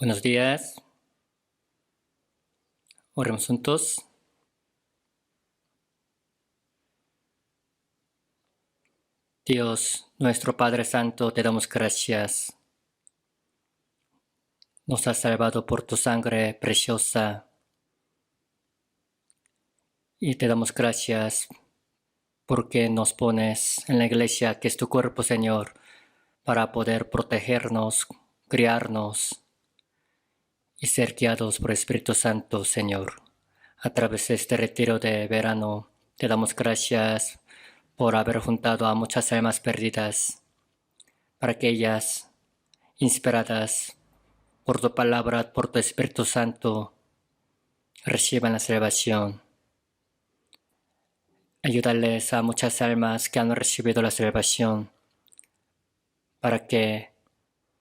Buenos días, oremos juntos. Dios, nuestro Padre Santo, te damos gracias. Nos has salvado por tu sangre preciosa y te damos gracias porque nos pones en la iglesia, que es tu cuerpo, Señor, para poder protegernos, criarnos y ser guiados por el Espíritu Santo, Señor. A través de este retiro de verano, te damos gracias por haber juntado a muchas almas perdidas, para que ellas, inspiradas por tu palabra, por tu Espíritu Santo, reciban la salvación. Ayúdales a muchas almas que han recibido la salvación, para que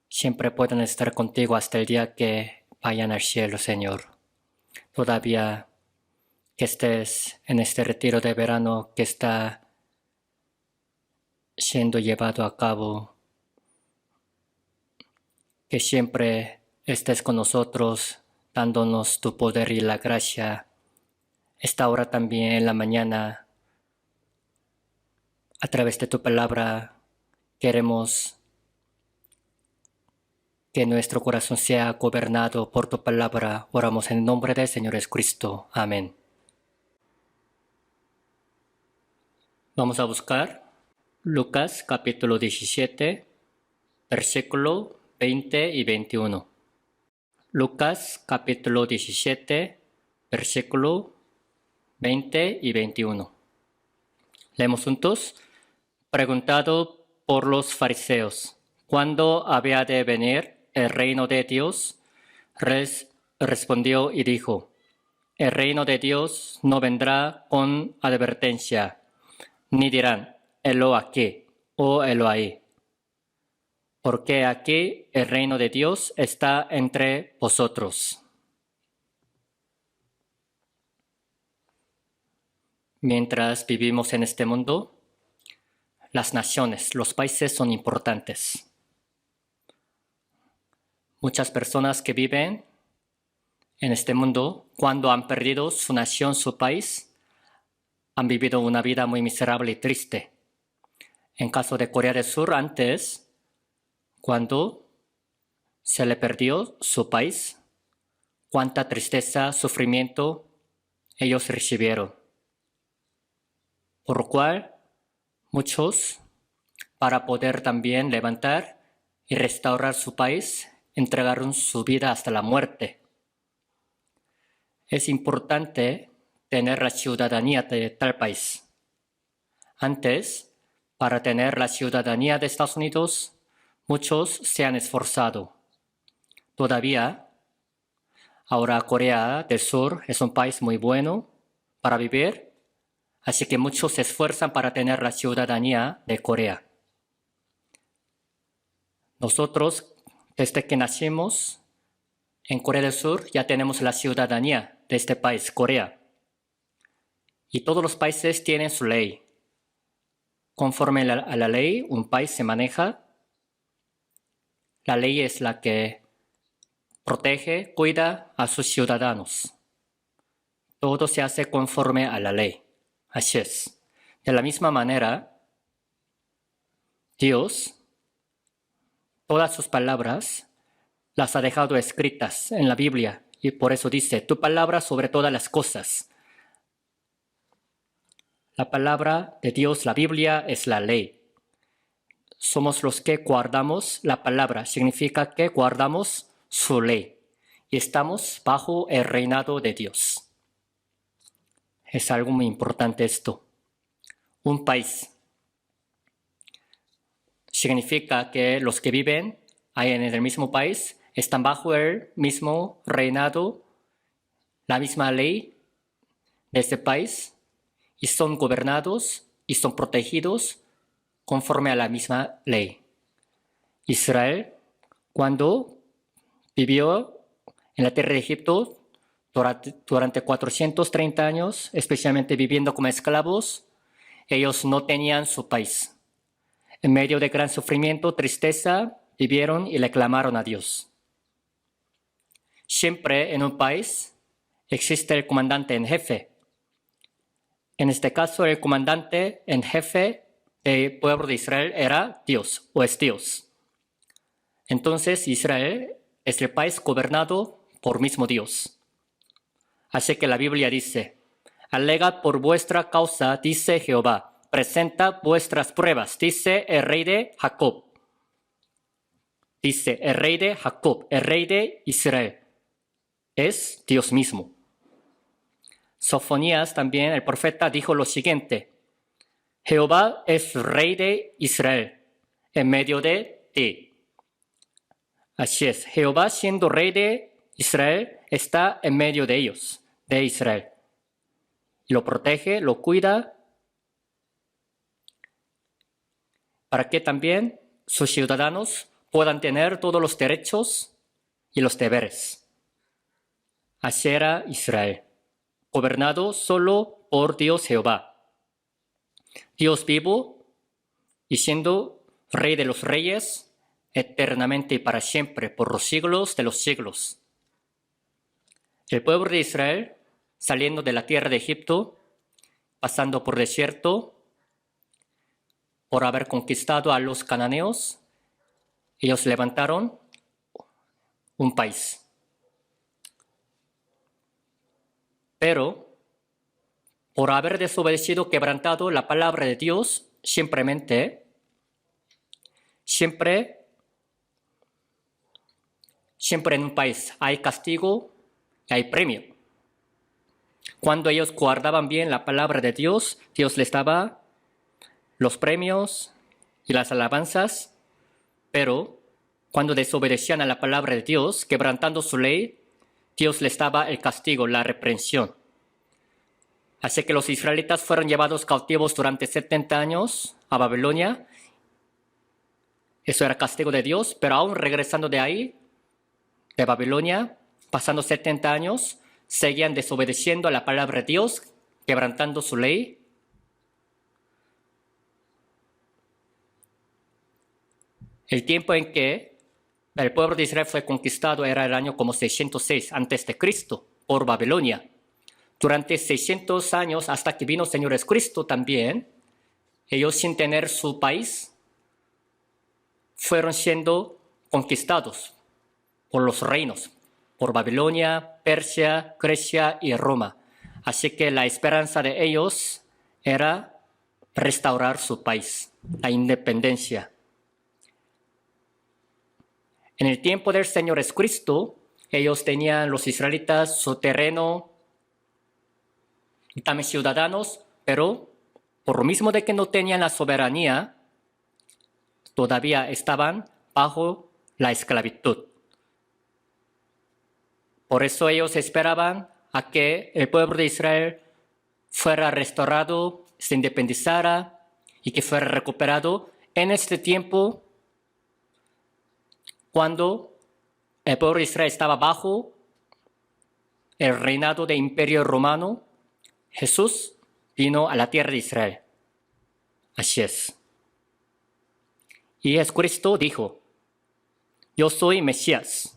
siempre puedan estar contigo hasta el día que vayan al cielo, Señor. Todavía que estés en este retiro de verano que está siendo llevado a cabo, que siempre estés con nosotros, dándonos tu poder y la gracia. Esta hora también en la mañana, a través de tu palabra, queremos que nuestro corazón sea gobernado por tu palabra. Oramos en el nombre del Señor Jesucristo. Amén. Vamos a buscar Lucas capítulo 17, versículo 20 y 21. Lucas capítulo 17, versículo 20 y 21. Leemos juntos. Preguntado por los fariseos, ¿cuándo había de venir el reino de Dios? Respondió y dijo, el reino de Dios no vendrá con advertencia, ni dirán, helo aquí o helo ahí. Porque aquí el reino de Dios está entre vosotros. Mientras vivimos en este mundo, las naciones, los países son importantes. Muchas personas que viven en este mundo, cuando han perdido su nación, su país, han vivido una vida muy miserable y triste. En caso de Corea del Sur, antes, cuando se le perdió su país, cuánta tristeza, sufrimiento ellos recibieron. Por lo cual, muchos, para poder también levantar y restaurar su país, entregaron su vida hasta la muerte. Es importante tener la ciudadanía de tal país. Antes, para tener la ciudadanía de Estados Unidos, muchos se han esforzado. Todavía, ahora Corea del Sur es un país muy bueno para vivir, así que muchos se esfuerzan para tener la ciudadanía de Corea. Nosotros, desde que nacimos en Corea del Sur, ya tenemos la ciudadanía de este país, Corea. Y todos los países tienen su ley. Conforme a la ley, un país se maneja. La ley es la que protege, cuida a sus ciudadanos. Todo se hace conforme a la ley. Así es. De la misma manera, Dios, todas sus palabras, las ha dejado escritas en la Biblia. Y por eso dice, tu palabra sobre todas las cosas. La palabra de Dios, la Biblia, es la ley. Somos los que guardamos la palabra. Significa que guardamos su ley. Y estamos bajo el reinado de Dios. Es algo muy importante esto. Un país significa que los que viven ahí en el mismo país están bajo el mismo reinado, la misma ley de ese país y son gobernados y son protegidos conforme a la misma ley. Israel, cuando vivió en la tierra de Egipto durante 430 años, especialmente viviendo como esclavos, ellos no tenían su país. En medio de gran sufrimiento, tristeza, vivieron y le clamaron a Dios. Siempre en un país existe el comandante en jefe. En este caso, el comandante en jefe del pueblo de Israel era Dios o es Dios. Entonces, Israel es el país gobernado por mismo Dios. Así que la Biblia dice, alegad por vuestra causa, dice Jehová, presenta vuestras pruebas, dice el rey de Jacob. Dice el rey de Jacob, el rey de Israel. Es Dios mismo. Sofonías también, el profeta, dijo lo siguiente, Jehová es rey de Israel, en medio de ti. Así es, Jehová siendo rey de Israel está en medio de ellos, de Israel. Lo protege, lo cuida, para que también sus ciudadanos puedan tener todos los derechos y los deberes. Así era Israel, gobernado solo por Dios Jehová. Dios vivo y siendo Rey de los reyes, eternamente y para siempre, por los siglos de los siglos. El pueblo de Israel, saliendo de la tierra de Egipto, pasando por desierto, por haber conquistado a los cananeos, ellos levantaron un país. Pero, por haber desobedecido, quebrantado la palabra de Dios, siempre en un país hay castigo y hay premio. Cuando ellos guardaban bien la palabra de Dios, Dios les daba los premios y las alabanzas, pero cuando desobedecían a la palabra de Dios, quebrantando su ley, Dios les daba el castigo, la reprensión. Así que los israelitas fueron llevados cautivos durante 70 años a Babilonia. Eso era castigo de Dios, pero aún regresando de ahí, de Babilonia, pasando 70 años, seguían desobedeciendo a la palabra de Dios, quebrantando su ley. El tiempo en que el pueblo de Israel fue conquistado era el año como 606 a.C. por Babilonia. Durante 600 años, hasta que vino el Señor Jesucristo también, ellos sin tener su país, fueron siendo conquistados por los reinos, por Babilonia, Persia, Grecia y Roma. Así que la esperanza de ellos era restaurar su país, la independencia. En el tiempo del Señor Jesucristo, ellos tenían, los israelitas, su terreno y también ciudadanos, pero por lo mismo de que no tenían la soberanía, todavía estaban bajo la esclavitud. Por eso ellos esperaban a que el pueblo de Israel fuera restaurado, se independizara y que fuera recuperado en este tiempo cuando el pueblo de Israel estaba bajo el reinado del Imperio Romano. Jesús vino a la tierra de Israel. Así es. Y Jesucristo dijo, yo soy Mesías.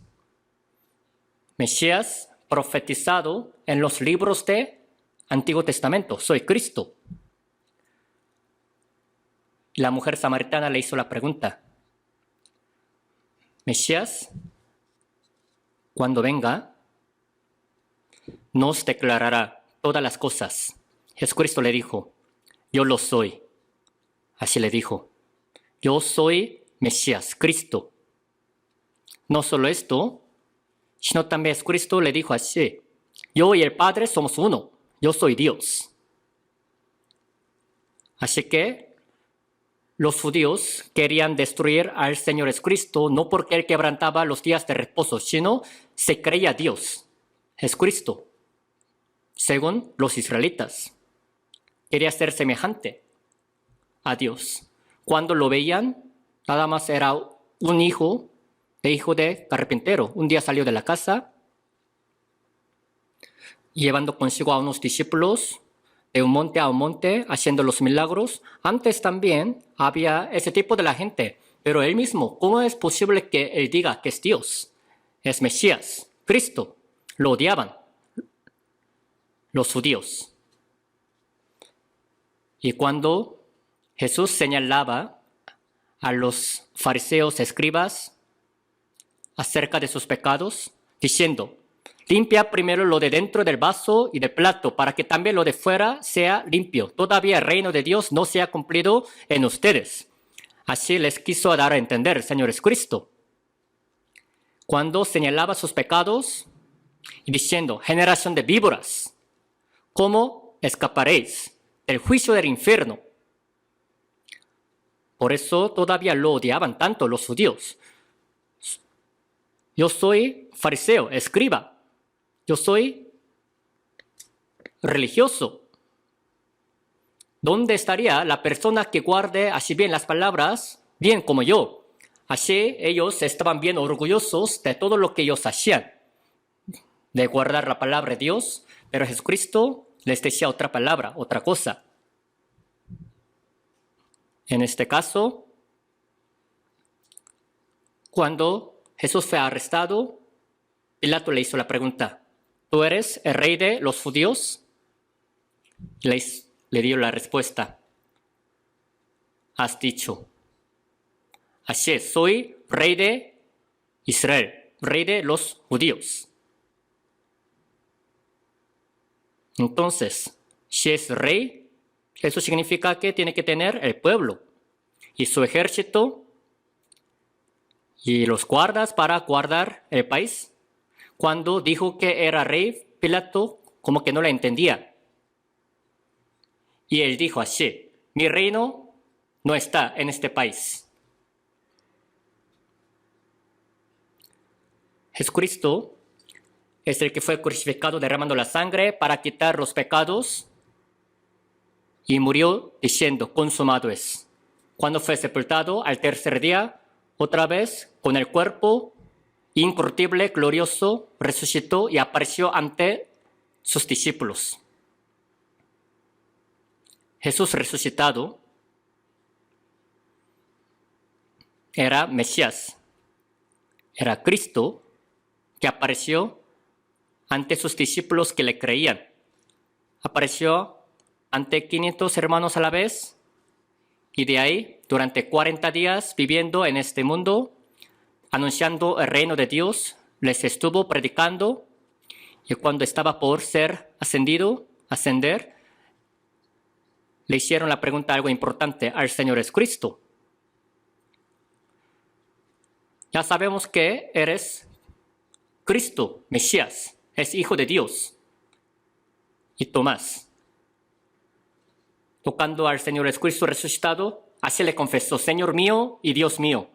Mesías profetizado en los libros de Antiguo Testamento. Soy Cristo. La mujer samaritana le hizo la pregunta, Mesías, cuando venga, nos declarará todas las cosas. Jesucristo le dijo, yo lo soy. Así le dijo, yo soy Mesías, Cristo. No solo esto, sino también Jesucristo le dijo así, yo y el Padre somos uno, yo soy Dios. Así que los judíos querían destruir al Señor Jesucristo no porque Él quebrantaba los días de reposo, sino se creía Dios, Jesucristo, según los israelitas. Quería ser semejante a Dios. Cuando lo veían, nada más era un hijo de carpintero. Un día salió de la casa, llevando consigo a unos discípulos, de un monte a un monte, haciendo los milagros. Antes también había ese tipo de la gente, pero él mismo, ¿cómo es posible que él diga que es Dios? Es Mesías, Cristo. Lo odiaban los judíos. Y cuando Jesús señalaba a los fariseos escribas acerca de sus pecados, diciendo, limpia primero lo de dentro del vaso y del plato, para que también lo de fuera sea limpio. Todavía el reino de Dios no se ha cumplido en ustedes. Así les quiso dar a entender el Señor Jesucristo. Cuando señalaba sus pecados y diciendo, generación de víboras, ¿cómo escaparéis del juicio del infierno? Por eso todavía lo odiaban tanto los judíos. Yo soy fariseo, escriba. Yo soy religioso. ¿Dónde estaría la persona que guarde así bien las palabras, bien como yo? Así ellos estaban bien orgullosos de todo lo que ellos hacían, de guardar la palabra de Dios, pero Jesucristo les decía otra palabra, otra cosa. En este caso, cuando Jesús fue arrestado, Pilato le hizo la pregunta, ¿tú eres el rey de los judíos? Le dio la respuesta, has dicho. Así es, soy rey de Israel, rey de los judíos. Entonces, si es rey, eso significa que tiene que tener el pueblo y su ejército y los guardas para guardar el país. Cuando dijo que era rey, Pilato como que no la entendía. Y él dijo así, mi reino no está en este país. Jesucristo es el que fue crucificado derramando la sangre para quitar los pecados y murió diciendo, consumado es. Cuando fue sepultado al tercer día, otra vez con el cuerpo incorruptible, glorioso, resucitó y apareció ante sus discípulos. Jesús resucitado era Mesías, era Cristo que apareció ante sus discípulos que le creían. Apareció ante 500 hermanos a la vez y de ahí, durante 40 días viviendo en este mundo, anunciando el reino de Dios, les estuvo predicando y cuando estaba por ser ascender, le hicieron la pregunta algo importante al Señor Jesucristo. Ya sabemos que eres Cristo, Mesías, es Hijo de Dios. Y Tomás, tocando al Señor Jesucristo resucitado, así le confesó, Señor mío y Dios mío.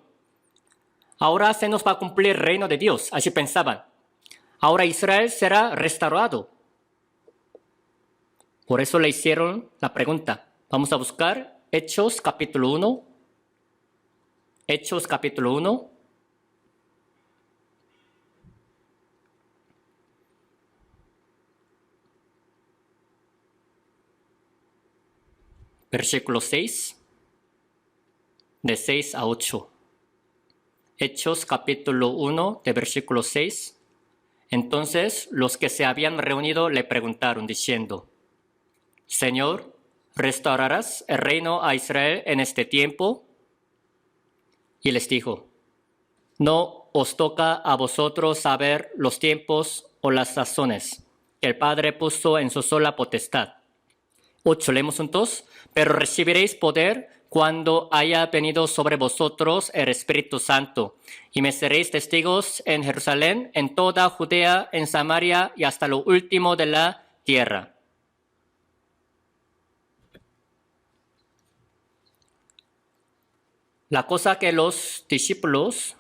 Ahora se nos va a cumplir el reino de Dios, así pensaban. Ahora Israel será restaurado. Por eso le hicieron la pregunta. Vamos a buscar Hechos capítulo 1. Hechos capítulo 1. Versículo 6. De 6 a 8. Hechos capítulo 1 de versículo 6. Entonces los que se habían reunido le preguntaron diciendo, Señor, ¿restaurarás el reino a Israel en este tiempo? Y les dijo, no os toca a vosotros saber los tiempos o las sazones que el Padre puso en su sola potestad. 8, leemos juntos. Pero recibiréis poder cuando haya venido sobre vosotros el Espíritu Santo, y me seréis testigos en Jerusalén, en toda Judea, en Samaria y hasta lo último de la tierra. La cosa que los discípulos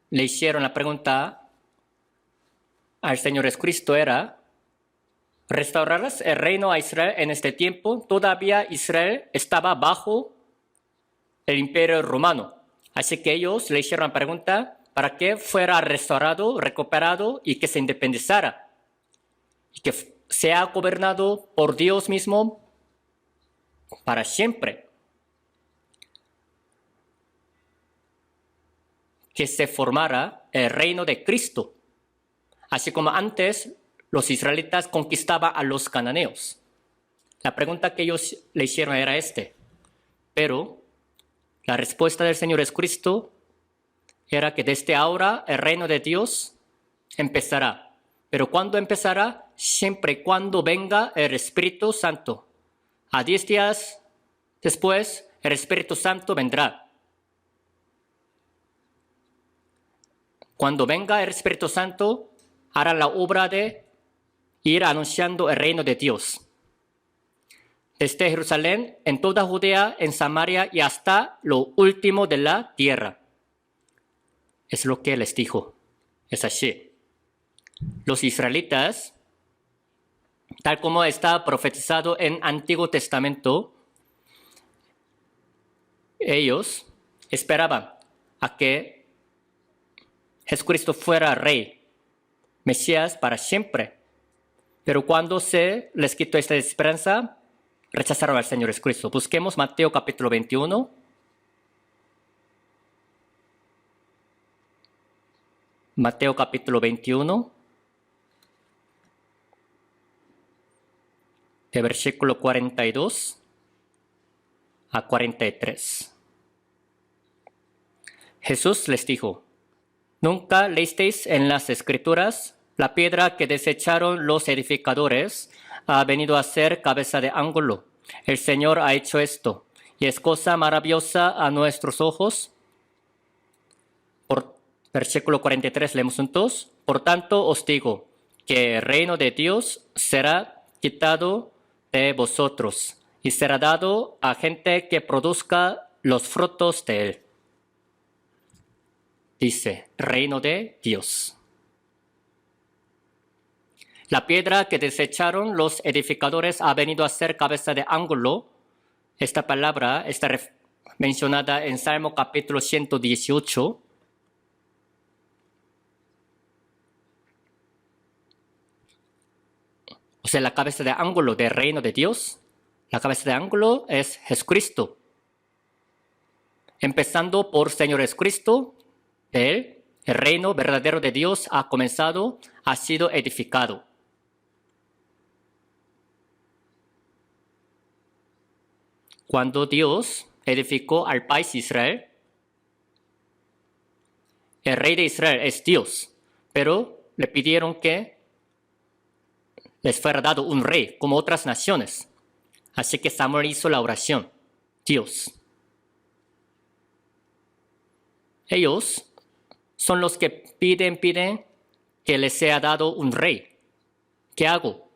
le hicieron la pregunta al Señor Jesucristo era, ¿restaurarás el reino a Israel en este tiempo? Todavía Israel estaba bajo el imperio romano. Así que ellos le hicieron la pregunta para que fuera restaurado, recuperado y que se independizara. Y que sea gobernado por Dios mismo para siempre. Que se formara el reino de Cristo. así como antes los israelitas conquistaban a los cananeos. La pregunta que ellos le hicieron era pero la respuesta del Señor Jesucristo era que desde ahora el reino de Dios empezará. Pero ¿cuándo empezará? Siempre y cuando venga el Espíritu Santo. A 10 días después, el Espíritu Santo vendrá. Cuando venga el Espíritu Santo, hará la obra de ir anunciando el reino de Dios. Desde Jerusalén, en toda Judea, en Samaria y hasta lo último de la tierra. Es lo que les dijo. Es así. Los israelitas, tal como está profetizado en Antiguo Testamento, ellos esperaban a que Jesucristo fuera rey, Mesías para siempre. Pero cuando se les quitó esta esperanza, rechazaron al Señor Jesucristo. Busquemos Mateo capítulo 21. Mateo capítulo 21. De versículo 42 a 43. Jesús les dijo: ¿Nunca leísteis en las Escrituras? La piedra que desecharon los edificadores ha venido a ser cabeza de ángulo. El Señor ha hecho esto, y es cosa maravillosa a nuestros ojos. Por versículo 43 leemos juntos. Por tanto os digo que el reino de Dios será quitado de vosotros y será dado a gente que produzca los frutos de él. Dice, reino de Dios. La piedra que desecharon los edificadores ha venido a ser cabeza de ángulo. Esta palabra está mencionada en Salmo capítulo 118. O sea, la cabeza de ángulo del reino de Dios. La cabeza de ángulo es Jesucristo. Empezando por Señor Jesucristo, el reino verdadero de Dios ha comenzado, ha sido edificado. Cuando Dios edificó al país Israel, el rey de Israel es Dios, pero le pidieron que les fuera dado un rey como otras naciones. Así que Samuel hizo la oración. Dios. Ellos son los que piden que les sea dado un rey. ¿Qué hago?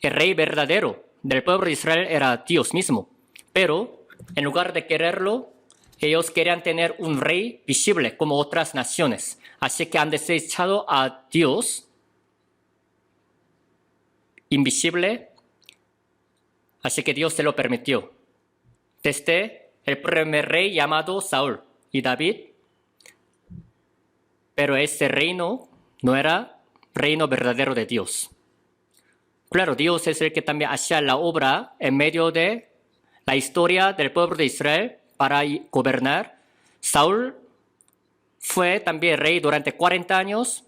El rey verdadero del pueblo de Israel era Dios mismo. Pero en lugar de quererlo, ellos querían tener un rey visible como otras naciones. Así que han desechado a Dios invisible. Así que Dios se lo permitió. Desde el primer rey llamado Saúl y David. Pero ese reino no era reino verdadero de Dios. Claro, Dios es el que también hacía la obra en medio de la historia del pueblo de Israel para gobernar. Saúl fue también rey durante 40 años,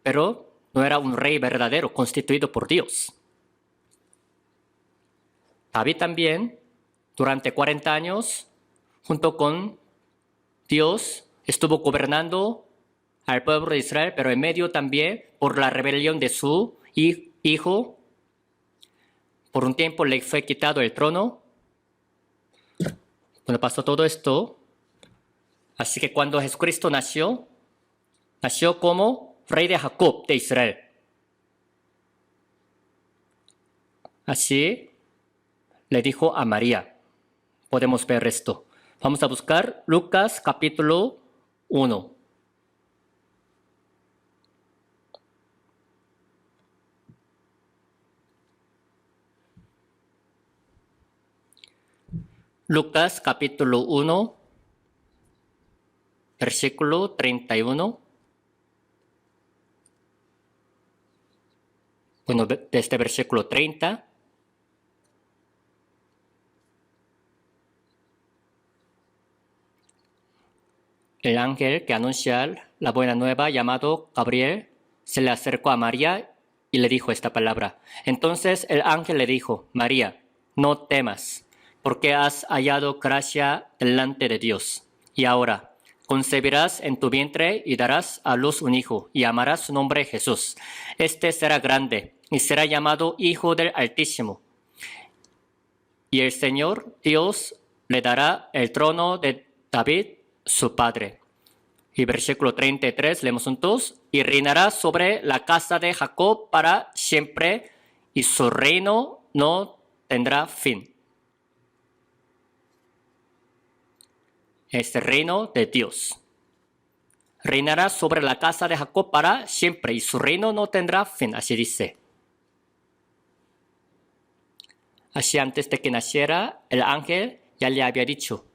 pero no era un rey verdadero constituido por Dios. David también, durante 40 años, junto con Dios, estuvo gobernando al pueblo de Israel, pero en medio también por la rebelión de su hijo. Por un tiempo le fue quitado el trono. Cuando pasó todo esto, así que cuando Jesucristo nació como rey de Jacob de Israel. Así le dijo a María. Podemos ver esto. Vamos a buscar Lucas capítulo 1. Lucas capítulo 1, versículo 31. Bueno, desde versículo 30. el ángel que anuncia la buena nueva, llamado Gabriel, se le acercó a María y le dijo esta palabra. Entonces el ángel le dijo: María, no temas, porque has hallado gracia delante de Dios. Y ahora concebirás en tu vientre y darás a luz un hijo, y llamarás su nombre Jesús. Este será grande y será llamado Hijo del Altísimo. Y el Señor Dios le dará el trono de David, su padre. Y versículo 33, leemos juntos. Y reinará sobre la casa de Jacob para siempre, y su reino no tendrá fin. Es el reino de Dios. Reinará sobre la casa de Jacob para siempre, y su reino no tendrá fin. Así dice. Así antes de que naciera, el ángel ya le había dicho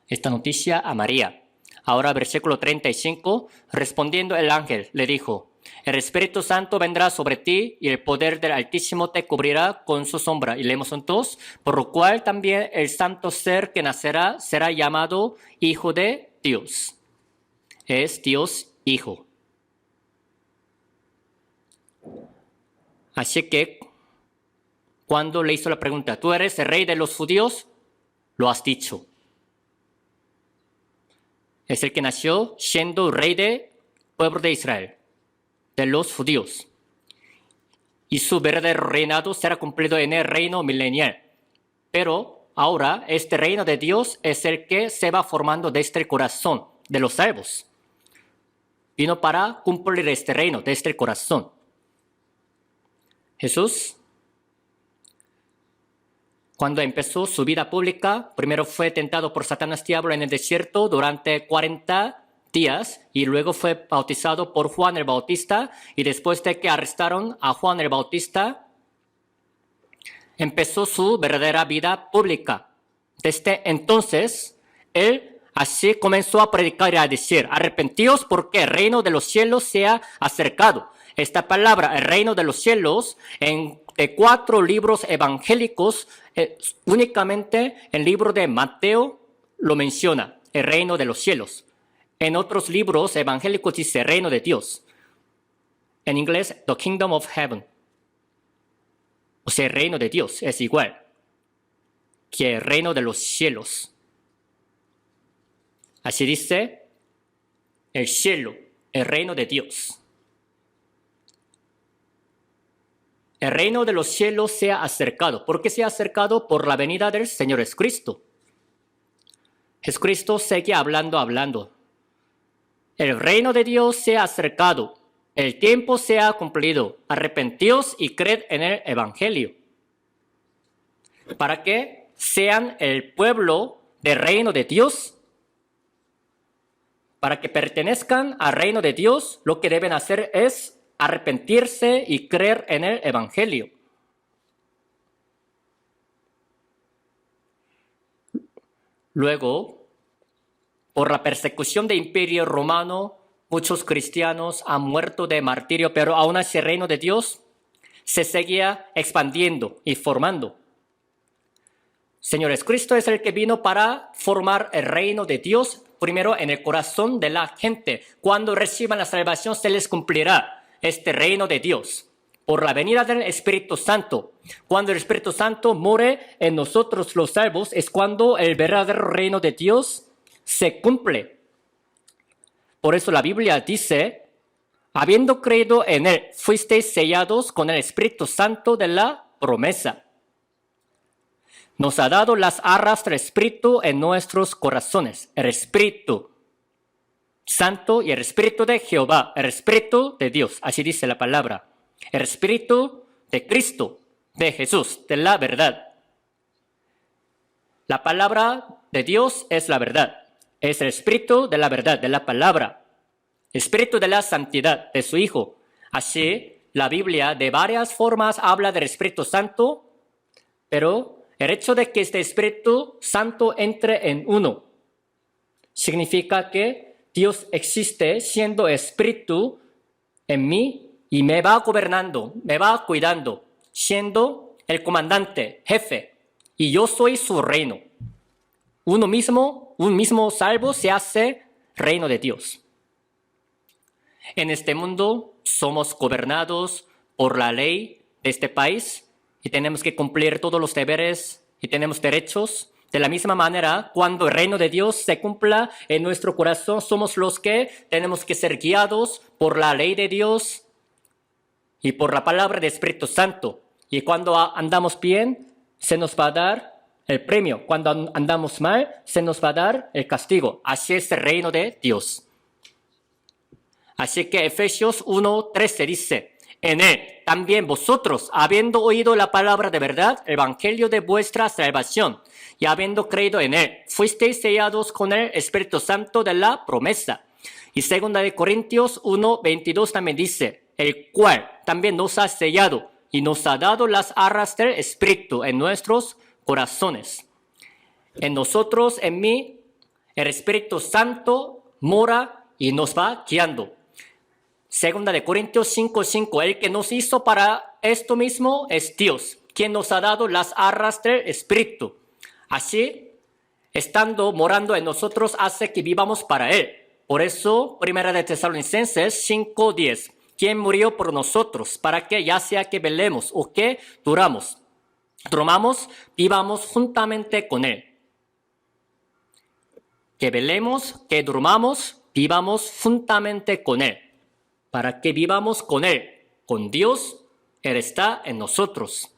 esta noticia a María. Ahora versículo 35, respondiendo el ángel, le dijo: el Espíritu Santo vendrá sobre ti y el poder del Altísimo te cubrirá con su sombra. Y leemos entonces, por lo cual también el santo ser que nacerá será llamado Hijo de Dios. Es Dios Hijo. Así que cuando le hizo la pregunta, ¿tú eres el rey de los judíos? Lo has dicho. Es el que nació siendo rey del pueblo de Israel, de los judíos. Y su verdadero reinado será cumplido en el reino milenial. Pero ahora este reino de Dios es el que se va formando desde el corazón de los salvos. Vino para cumplir este reino desde el corazón. Jesús, cuando empezó su vida pública, primero fue tentado por Satanás diablo en el desierto durante 40 días y luego fue bautizado por Juan el Bautista, y después de que arrestaron a Juan el Bautista, empezó su verdadera vida pública. Desde entonces, él así comenzó a predicar y a decir: arrepentíos porque el reino de los cielos se ha acercado. Esta palabra, el reino de los cielos, en 4 libros evangélicos, únicamente el libro de Mateo lo menciona, el reino de los cielos. En otros libros evangélicos dice reino de Dios. En inglés, the kingdom of heaven. O sea, el reino de Dios es igual que el reino de los cielos. Así dice el cielo, el reino de Dios. El reino de los cielos se ha acercado. ¿Por qué se ha acercado? Por la venida del Señor Jesucristo. Jesucristo sigue hablando. El reino de Dios se ha acercado. El tiempo se ha cumplido. Arrepentíos y creed en el Evangelio. Para que sean el pueblo del reino de Dios. Para que pertenezcan al reino de Dios, lo que deben hacer es arrepentirse y creer en el Evangelio. Luego, por la persecución del Imperio Romano, muchos cristianos han muerto de martirio, pero aún así el reino de Dios se seguía expandiendo y formando. Señor Jesucristo es el que vino para formar el reino de Dios primero en el corazón de la gente. Cuando reciban la salvación se les cumplirá este reino de Dios por la venida del Espíritu Santo. Cuando el Espíritu Santo more en nosotros los salvos es cuando el verdadero reino de Dios se cumple. Por eso la Biblia dice: habiendo creído en Él, fuisteis sellados con el Espíritu Santo de la promesa. Nos ha dado las arras del Espíritu en nuestros corazones. El Espíritu Santo y el Espíritu de Jehová, el Espíritu de Dios, así dice la palabra. El Espíritu de Cristo, de Jesús, de la verdad. La palabra de Dios es la verdad. Es el Espíritu de la verdad, de la palabra. Espíritu de la santidad, de su Hijo. Así, la Biblia de varias formas habla del Espíritu Santo, pero el hecho de que este Espíritu Santo entre en uno significa que Dios existe siendo Espíritu en mí y me va gobernando, me va cuidando, siendo el comandante, jefe, y yo soy su reino. Un mismo salvo se hace reino de Dios. En este mundo somos gobernados por la ley de este país y tenemos que cumplir todos los deberes y tenemos derechos. De la misma manera, cuando el reino de Dios se cumpla en nuestro corazón, somos los que tenemos que ser guiados por la ley de Dios y por la palabra del Espíritu Santo. Y cuando andamos bien, se nos va a dar el premio. Cuando andamos mal, se nos va a dar el castigo. Así es el reino de Dios. Así que Efesios 1:13 dice, en él también vosotros, habiendo oído la palabra de verdad, el evangelio de vuestra salvación, y habiendo creído en él, fuisteis sellados con el Espíritu Santo de la promesa. Y 2 Corintios 1:22 también dice, el cual también nos ha sellado y nos ha dado las arras del Espíritu en nuestros corazones. En nosotros, en mí, el Espíritu Santo mora y nos va guiando. 2 Corintios 5:5, el que nos hizo para esto mismo es Dios, quien nos ha dado las arras del Espíritu. Así, estando morando en nosotros, hace que vivamos para Él. Por eso, 1 de Tesalonicenses 5:10, quien murió por nosotros, para que ya sea que velemos o que durmamos, vivamos juntamente con Él. Que velemos, que durmamos, vivamos juntamente con Él. Para que vivamos con Él, con Dios, Él está en nosotros.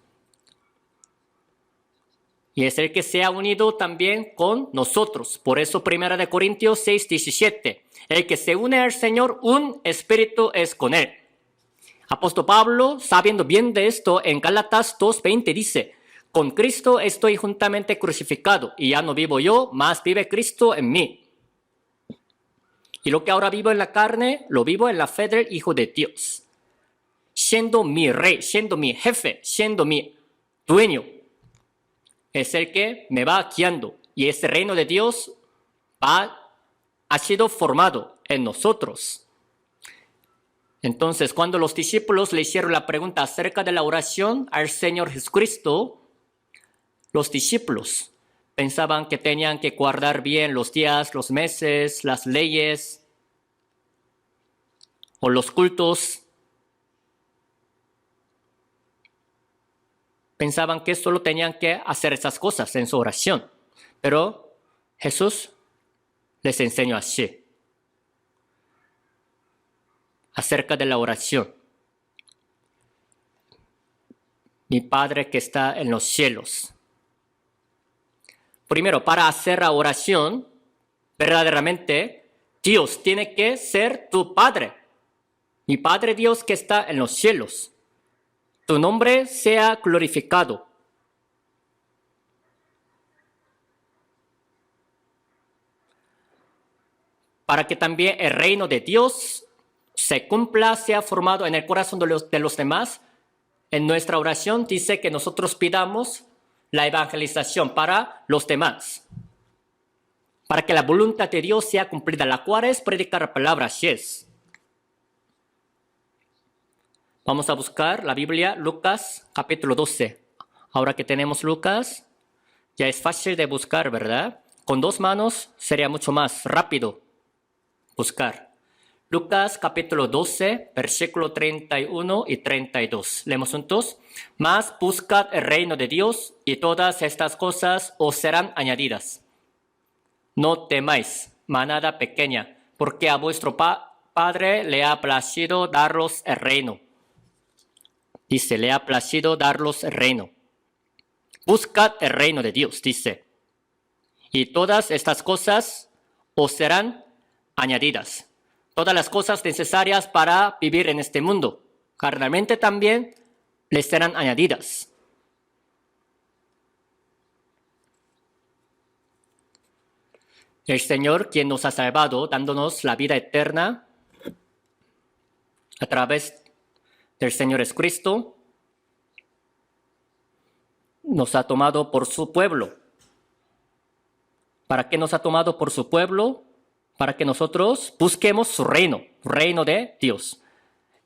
Y es el que se ha unido también con nosotros. Por eso 1 Corintios 6:17, el que se une al Señor, un espíritu es con Él. Apóstol Pablo, sabiendo bien de esto, en Gálatas 2:20 dice, con Cristo estoy juntamente crucificado, y ya no vivo yo, mas vive Cristo en mí. Y lo que ahora vivo en la carne, lo vivo en la fe del Hijo de Dios. Siendo mi rey, siendo mi jefe, siendo mi dueño, es el que me va guiando. Y ese reino de Dios ha sido formado en nosotros. Entonces, cuando los discípulos le hicieron la pregunta acerca de la oración al Señor Jesucristo, los discípulos pensaban que tenían que guardar bien los días, los meses, las leyes o los cultos. Pensaban que solo tenían que hacer esas cosas en su oración. Pero Jesús les enseñó así, acerca de la oración. Mi Padre que está en los cielos. Primero, para hacer la oración, verdaderamente, Dios tiene que ser tu Padre. Mi Padre Dios que está en los cielos. Tu nombre sea glorificado. Para que también el reino de Dios se cumpla, sea formado en el corazón de los demás. En nuestra oración dice que nosotros pidamos la evangelización para los demás, para que la voluntad de Dios sea cumplida, la cual es predicar la palabra, así es. Vamos a buscar la Biblia, Lucas capítulo 12. Ahora que tenemos Lucas, ya es fácil de buscar, ¿verdad? Con 2 manos sería mucho más rápido buscar. Lucas capítulo 12, versículo 31 y 32. Leemos juntos. Mas buscad el reino de Dios y todas estas cosas os serán añadidas. No temáis, manada pequeña, porque a vuestro Padre le ha placido daros el reino. Dice, le ha placido daros el reino. Buscad el reino de Dios, dice. Y todas estas cosas os serán añadidas. Todas las cosas necesarias para vivir en este mundo, carnalmente también, les serán añadidas. El Señor, quien nos ha salvado, dándonos la vida eterna a través del Señor Jesucristo, nos ha tomado por su pueblo. ¿Para qué nos ha tomado por su pueblo? Para que nosotros busquemos su reino de Dios.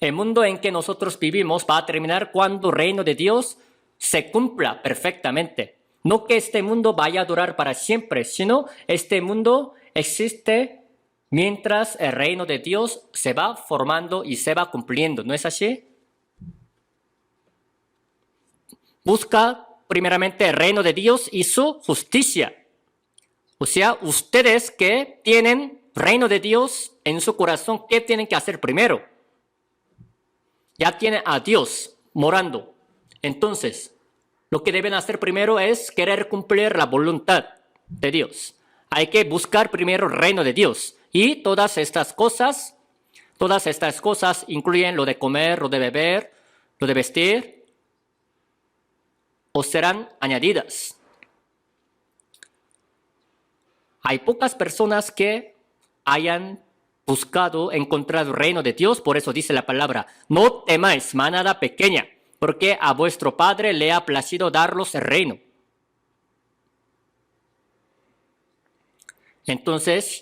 El mundo en que nosotros vivimos va a terminar cuando el reino de Dios se cumpla perfectamente. No que este mundo vaya a durar para siempre, sino este mundo existe mientras el reino de Dios se va formando y se va cumpliendo. ¿No es así? Busca primeramente el reino de Dios y su justicia. O sea, ustedes que tienen reino de Dios en su corazón, ¿qué tienen que hacer primero? Ya tienen a Dios morando. Entonces, lo que deben hacer primero es querer cumplir la voluntad de Dios. Hay que buscar primero el reino de Dios. Y todas estas cosas incluyen lo de comer, lo de beber, lo de vestir, os serán añadidas. Hay pocas personas que hayan buscado encontrar el reino de Dios, por eso dice la palabra, no temáis, manada pequeña, porque a vuestro Padre le ha placido daros el reino. Entonces,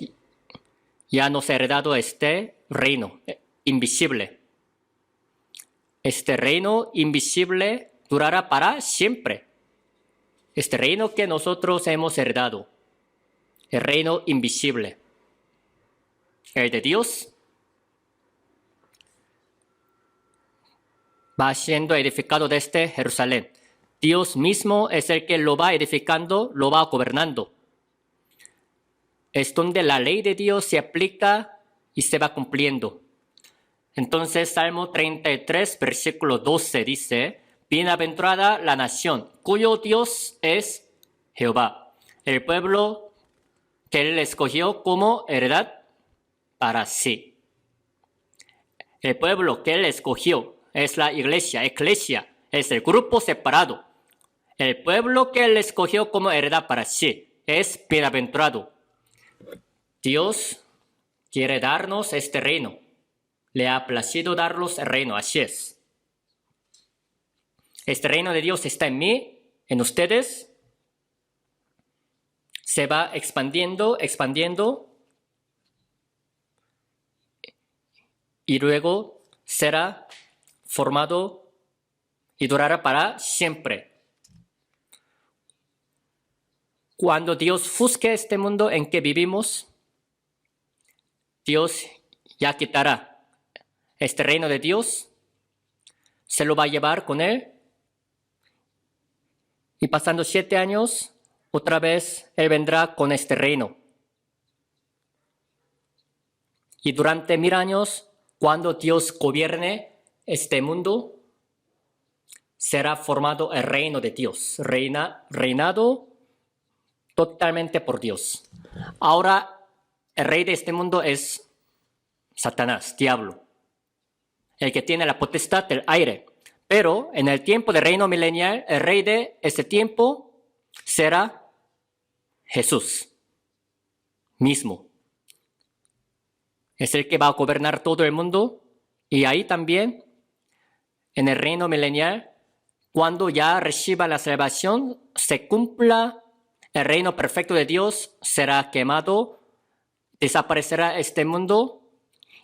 ya nos ha heredado este reino invisible. Este reino invisible durará para siempre. Este reino que nosotros hemos heredado. El reino invisible. El de Dios va siendo edificado desde Jerusalén. Dios mismo es el que lo va edificando, lo va gobernando. Es donde la ley de Dios se aplica y se va cumpliendo. Entonces, Salmo 33, versículo 12 dice, bienaventurada la nación, cuyo Dios es Jehová, el pueblo que Él escogió como heredad para sí. El pueblo que Él escogió es la iglesia, es el grupo separado. El pueblo que Él escogió como heredad para sí es bienaventurado. Dios quiere darnos este reino. Le ha placido darnos el reino, así es. Este reino de Dios está en mí, en ustedes. Se va expandiendo, y luego será formado y durará para siempre. Cuando Dios juzgue este mundo en que vivimos, Dios ya quitará este reino de Dios, se lo va a llevar con Él, y pasando 7 años, otra vez Él vendrá con este reino. Y durante 1000 años, cuando Dios gobierne este mundo, será formado el reino de Dios, reinado totalmente por Dios. Ahora, el rey de este mundo es Satanás, diablo, el que tiene la potestad del aire. Pero en el tiempo del reino milenial, el rey de este tiempo será Jesús mismo. Es el que va a gobernar todo el mundo. Y ahí también, en el reino milenial, cuando ya reciba la salvación, se cumpla el reino perfecto de Dios, será quemado, desaparecerá este mundo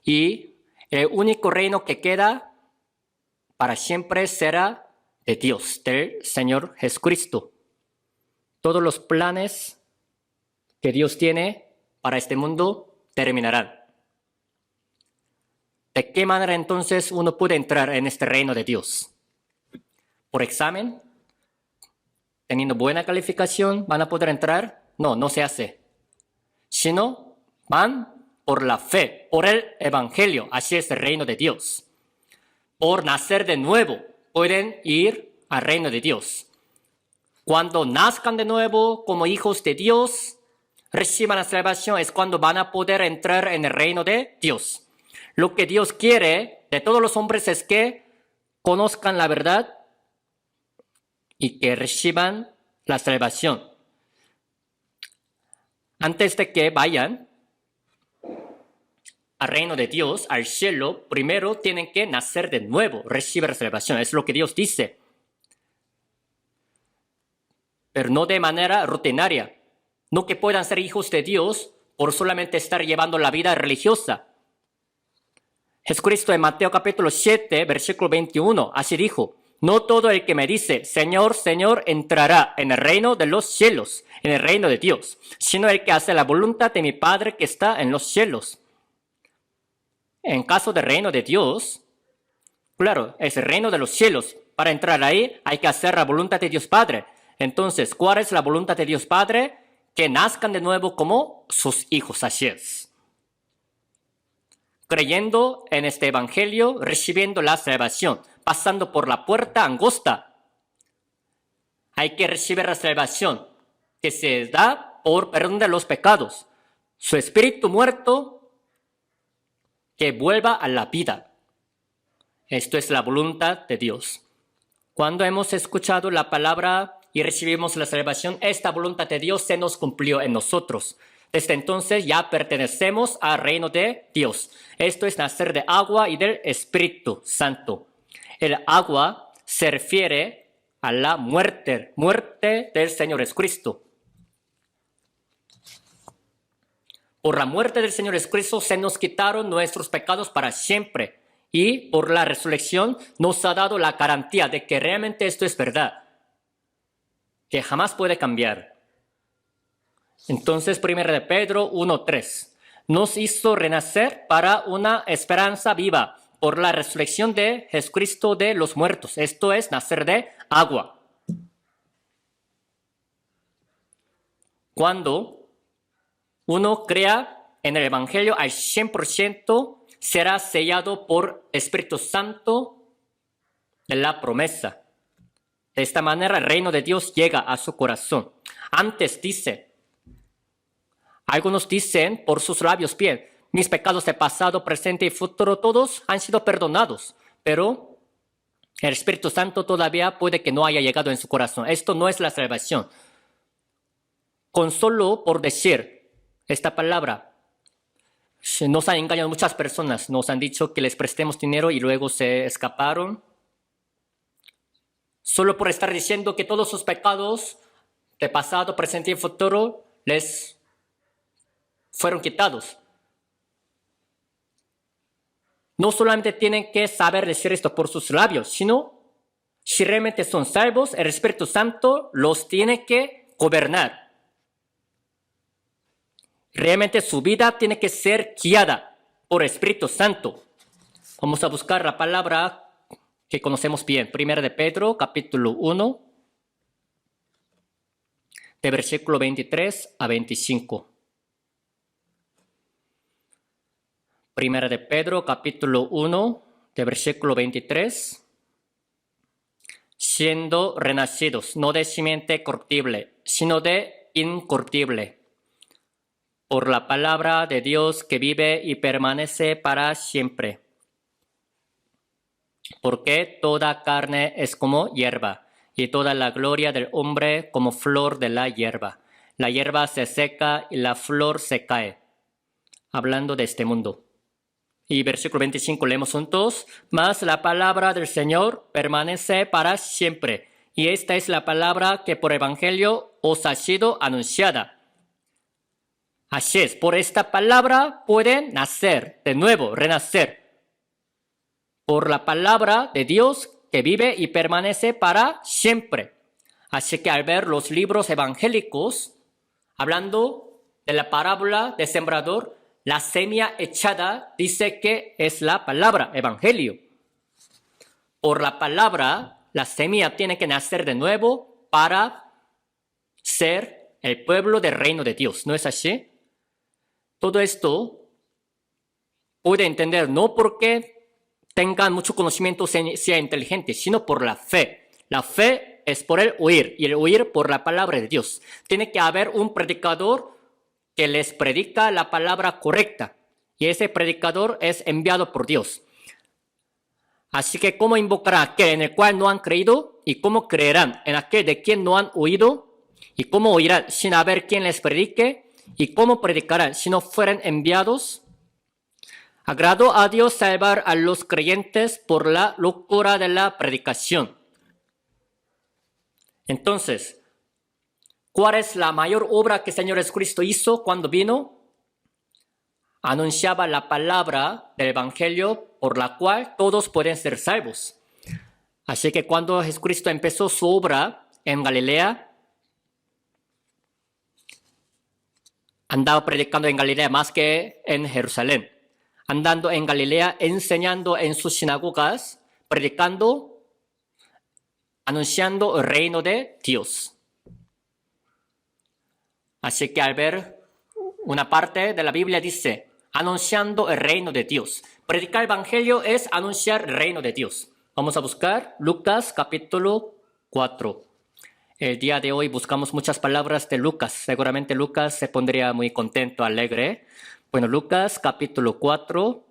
y el único reino que queda para siempre será de Dios, del Señor Jesucristo. Todos los planes que Dios tiene para este mundo terminarán. ¿De qué manera entonces uno puede entrar en este reino de Dios? ¿Por examen? ¿Teniendo buena calificación van a poder entrar? No, no se hace. Sino van por la fe, por el evangelio. Así es el reino de Dios. Por nacer de nuevo pueden ir al reino de Dios. Cuando nazcan de nuevo como hijos de Dios, reciban la salvación, es cuando van a poder entrar en el reino de Dios. Lo que Dios quiere de todos los hombres es que conozcan la verdad y que reciban la salvación. Antes de que vayan al reino de Dios, al cielo, primero tienen que nacer de nuevo, recibir la salvación. Es lo que Dios dice. Pero no de manera rutinaria. No que puedan ser hijos de Dios por solamente estar llevando la vida religiosa. Jesucristo en Mateo capítulo 7, versículo 21, así dijo: no todo el que me dice, Señor, Señor, entrará en el reino de los cielos. en el reino de Dios, sino el que hace la voluntad de mi Padre que está en los cielos. En caso del reino de Dios, claro, es el reino de los cielos. Para entrar ahí hay que hacer la voluntad de Dios Padre. Entonces, ¿cuál es la voluntad de Dios Padre? Que nazcan de nuevo como sus hijos, así es. Creyendo en este evangelio, recibiendo la salvación, pasando por la puerta angosta. Hay que recibir la salvación que se da por perdón de los pecados. Su espíritu muerto que vuelva a la vida. Esto es la voluntad de Dios. Cuando hemos escuchado la palabra y recibimos la salvación, esta voluntad de Dios se nos cumplió en nosotros. Desde entonces ya pertenecemos al reino de Dios. Esto es nacer de agua y del Espíritu Santo. El agua se refiere a la muerte del Señor Jesucristo. Por la muerte del Señor Jesucristo se nos quitaron nuestros pecados para siempre. Y por la resurrección nos ha dado la garantía de que realmente esto es verdad, que jamás puede cambiar. Entonces, 1 de Pedro 1:3 nos hizo renacer para una esperanza viva por la resurrección de Jesucristo de los muertos. Esto es nacer de agua. Cuando uno crea en el Evangelio al 100%, será sellado por Espíritu Santo de la promesa. De esta manera el reino de Dios llega a su corazón. Antes dice, algunos dicen por sus labios bien, mis pecados de pasado, presente y futuro todos han sido perdonados, pero el Espíritu Santo todavía puede que no haya llegado en su corazón. Esto no es la salvación. Con solo por decir esta palabra, nos han engañado muchas personas, nos han dicho que les prestemos dinero y luego se escaparon. Solo por estar diciendo que todos sus pecados de pasado, presente y futuro les fueron quitados. No solamente tienen que saber decir esto por sus labios, sino si realmente son salvos, el Espíritu Santo los tiene que gobernar. Realmente su vida tiene que ser guiada por Espíritu Santo. Vamos a buscar la palabra que conocemos bien. 1 de Pedro, capítulo 1, de versículo 23 a 25. 1 de Pedro, capítulo 1, de versículo 23. Siendo renacidos, no de simiente corruptible, sino de incorruptible, por la palabra de Dios que vive y permanece para siempre. Porque toda carne es como hierba, y toda la gloria del hombre como flor de la hierba. La hierba se seca y la flor se cae. Hablando de este mundo. Y versículo 25 leemos juntos. Mas la palabra del Señor permanece para siempre. Y esta es la palabra que por evangelio os ha sido anunciada. Así es, por esta palabra pueden nacer de nuevo, renacer. Por la palabra de Dios que vive y permanece para siempre. Así que al ver los libros evangélicos, hablando de la parábola del sembrador, la semilla echada dice que es la palabra, evangelio. Por la palabra, la semilla tiene que nacer de nuevo para ser el pueblo del reino de Dios. ¿No es así? Todo esto puede entender no porque tengan mucho conocimiento, sea inteligente, sino por la fe. La fe es por el oír y el oír por la palabra de Dios. Tiene que haber un predicador que les predica la palabra correcta y ese predicador es enviado por Dios. Así que ¿cómo invocarán a aquel en el cual no han creído? ¿Y cómo creerán en aquel de quien no han oído? ¿Y cómo oirán sin haber quien les predique? ¿Y cómo predicarán si no fueren enviados? Agradó a Dios salvar a los creyentes por la locura de la predicación. Entonces, ¿cuál es la mayor obra que el Señor Jesucristo hizo cuando vino? Anunciaba la palabra del Evangelio por la cual todos pueden ser salvos. Así que cuando Jesucristo empezó su obra en Galilea, andaba predicando en Galilea más que en Jerusalén. Andando en Galilea, enseñando en sus sinagogas, predicando, anunciando el reino de Dios. Así que al ver una parte de la Biblia dice, anunciando el reino de Dios. Predicar el evangelio es anunciar el reino de Dios. Vamos a buscar Lucas capítulo 4. El día de hoy buscamos muchas palabras de Lucas. Seguramente Lucas se pondría muy contento, alegre. Bueno, Lucas capítulo 4.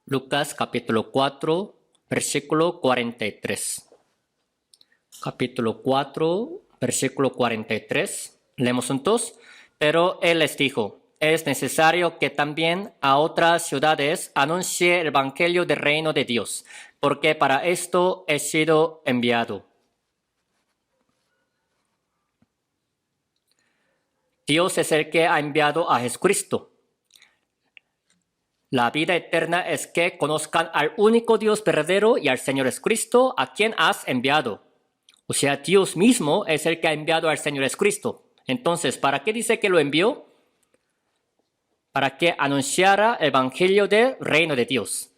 Lucas capítulo 4, versículo 43. Capítulo 4, versículo 43. Leemos juntos. Pero él les dijo, es necesario que también a otras ciudades anuncie el evangelio del reino de Dios, porque para esto he sido enviado. Dios es el que ha enviado a Jesucristo. La vida eterna es que conozcan al único Dios verdadero y al Señor Jesucristo, a quien has enviado. O sea, Dios mismo es el que ha enviado al Señor Jesucristo. Entonces, ¿para qué dice que lo envió? Para que anunciara el evangelio del reino de Dios.